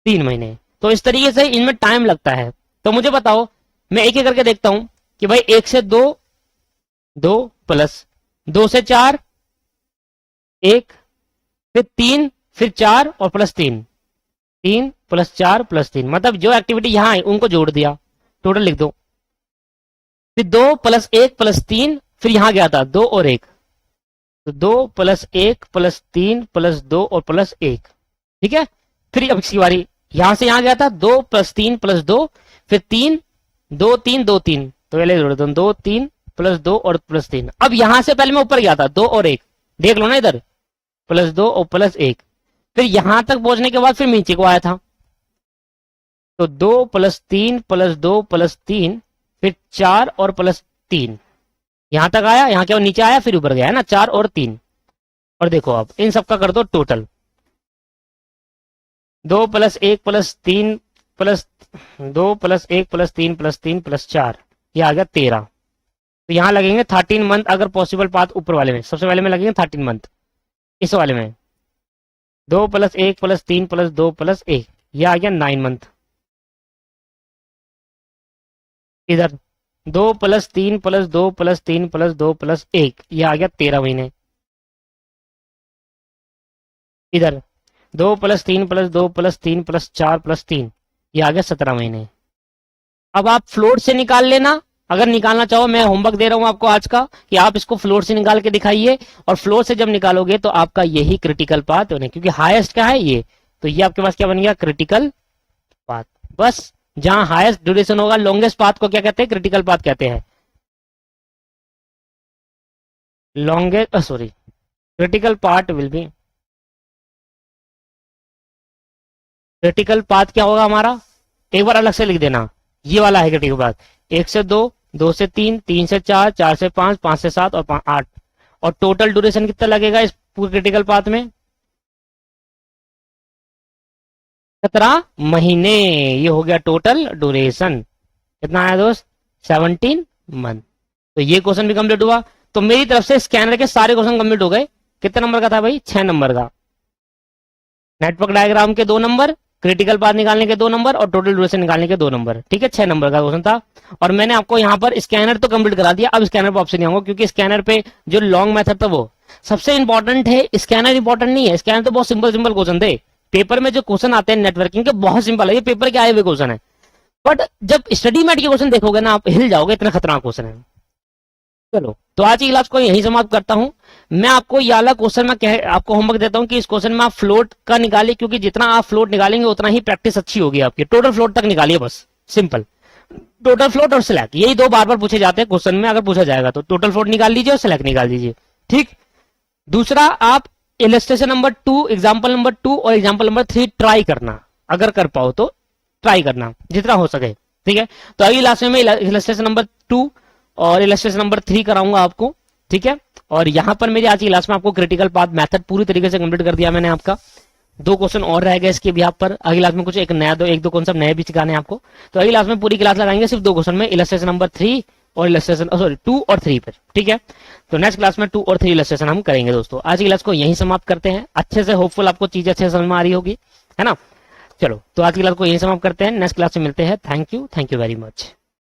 3 महीने। तो इस तरीके से इनमें टाइम लगता है। तो मुझे बताओ, मैं एक एक करके देखता हूं कि भाई 1 से 2, 2 प्लस 2 से 4 1, फिर 3, फिर 4 और प्लस 3, 3 प्लस 4 प्लस 3, मतलब जो एक्टिविटी यहां आई उनको जोड़ दिया, टोटल लिख दो। फिर 2 प्लस 1 प्लस 3, फिर यहां गया था 2 और 1, तो 2 प्लस 1 प्लस 3 प्लस 2 और प्लस 1, ठीक है। फिर अब इसकी बारी, यहां से यहां गया था 2 प्लस 3 प्लस 2, फिर 3, 2 3 2 3, तो पहले जोड़ दो 2 3 प्लस 2 और प्लस 3। अब यहां से पहले मैं ऊपर गया था 2 और 1, देख लो ना इधर, प्लस 2 और प्लस 1, फिर यहां तक पहुंचने के बाद फिर नीचे को आया था, तो 2 प्लस 3 प्लस 2 प्लस 3, फिर 4 और प्लस 3, यहां तक आया, यहां के बाद नीचे आया, फिर ऊपर गया है ना 4 और 3। और देखो अब इन सबका कर दो total, 2 plus 1 plus 3 plus 2 plus 1 plus 3 plus 3 plus 4, ये आ गया 13। तो यहां लगेंगे 13 मंथ, अगर पॉसिबल पाथ ऊपर वाले में, सबसे पहले में लगेंगे 13 मंथ, इस वाले में 2 प्लस 1 प्लस 3 प्लस 2 प्लस 1, ये आ गया 9 मंथ। इधर 2 plus 3 plus 2 plus 3 plus 2 plus 1, ये आ गया 13 महीने। इधर 2 + 3 + 2 + 3 + 4 + 3, ये आ गया 17 महीने। अब आप फ्लोट से निकाल लेना, अगर निकालना चाहो, मैं होमवर्क दे रहा हूं आपको आज का कि आप इसको फ्लोट से निकाल के दिखाइए, और फ्लोट से जब निकालोगे तो आपका यही क्रिटिकल पाथ बने, क्योंकि हाईएस्ट क्या है ये, तो ये आपके पास क्या बन गया, क्रिटिकल पाथ। बस जहां हाईएस्ट ड्यूरेशन होगा, लॉन्गेस्ट पाथ को क्या कहते हैं, क्रिटिकल पाथ कहते हैं। Longest sorry critical part will be, critical path क्या होगा हमारा, एक बार अलग से लिख देना, ये वाला है क्रिटिकल पाथ, 1 से 2, 2 से 3, 3 से 4, 4 से 5, 5 से 7 और 8, और टोटल ड्यूरेशन कितना लगेगा इस पूरे क्रिटिकल पाथ में, 17 महीने। ये हो गया टोटल ड्यूरेशन, कितना आया दोस्त, 17 मंथ। तो ये क्वेश्चन भी कंप्लीट हुआ। तो मेरी तरफ से स्कैनर के सारे क्वेश्चन कंप्लीट हो गए। कितने नंबर का था भाई, 6 नंबर का। नेटवर्क डायग्राम के 2 नंबर, क्रिटिकल पाथ निकालने के 2 नंबर, और टोटल ड्यूरेशन निकालने के 2 नंबर। ठीक है, 6 नंबर का क्वेश्चन था। और मैंने आपको यहाँ पर स्कैनर तो कंप्लीट करा दिया, अब स्कैनर पे ऑप्शन नहीं आऊंगा, क्योंकि स्कैनर पे जो लॉन्ग मेथड था वो सबसे इंपॉर्टेंट है, स्कैनर इंपॉर्टेंट नहीं है। स्कैनर तो बहुत सिंपल सिंपल क्वेश्चन थे। पेपर में जो क्वेश्चन आते हैं नेटवर्किंग के बहुत सिंपल है, ये पेपर के आए हुए क्वेश्चन है, बट जब स्टडी मैट के क्वेश्चन देखोगे ना, आप हिल जाओगे, इतना खतरनाक क्वेश्चन है। चलो, तो आज की क्लास को यही समाप्त करता हूं। मैं आपको ये वाला क्वेश्चन में आपको होमवर्क देता हूं कि इस क्वेश्चन में आप फ्लोट का निकालिए, क्योंकि जितना आप फ्लोट निकालेंगे उतना ही प्रैक्टिस अच्छी होगी आपकी। टोटल फ्लोट तक निकालिए, बस सिंपल। टोटल फ्लोट और सिलेक्ट, यही 2 बार बार पूछे जाते हैं क्वेश्चन में, अगर पूछा जाएगा तो टोटल फ्लोट निकाल लीजिए और सिलेक्ट निकाल दीजिए। ठीक। दूसरा, आप इलस्ट्रेशन नंबर 2, एग्जाम्पल नंबर 2 और एग्जाम्पल नंबर 3 ट्राई करना, अगर कर पाओ तो ट्राई करना जितना हो सके। ठीक है, तो अगली क्लास में मैं इलस्ट्रेशन नंबर 2 और इलस्ट्रेशन नंबर 3 कराऊंगा आपको। ठीक है, और यहां पर मेरी आज की क्लास में आपको क्रिटिकल पाथ मेथड पूरी तरीके से कंप्लीट कर दिया मैंने आपका। 2 क्वेश्चन और रह गए इसके भी आप पर, अगली क्लास में कुछ एक दो कॉन्सेप्ट नए भी सिखाने आपको। तो अगली क्लास में पूरी क्लास लगाएंगे सिर्फ 2 क्वेश्चन में, इलस्ट्रेशन नंबर 3 और इलस्ट्रेशन 2 और 3 पर। ठीक है, तो नेक्स्ट क्लास में 2 और 3 इलस्ट्रेशन हम करेंगे दोस्तों। आज की क्लास को यहीं समाप्त करते हैं, अच्छे से, होपफुल आपको चीजें अच्छे से समझ में आ रही होगी, है ना। चलो, तो आज की क्लास को यहीं समाप्त करते हैं, नेक्स्ट क्लास में मिलते हैं। Thank you very much.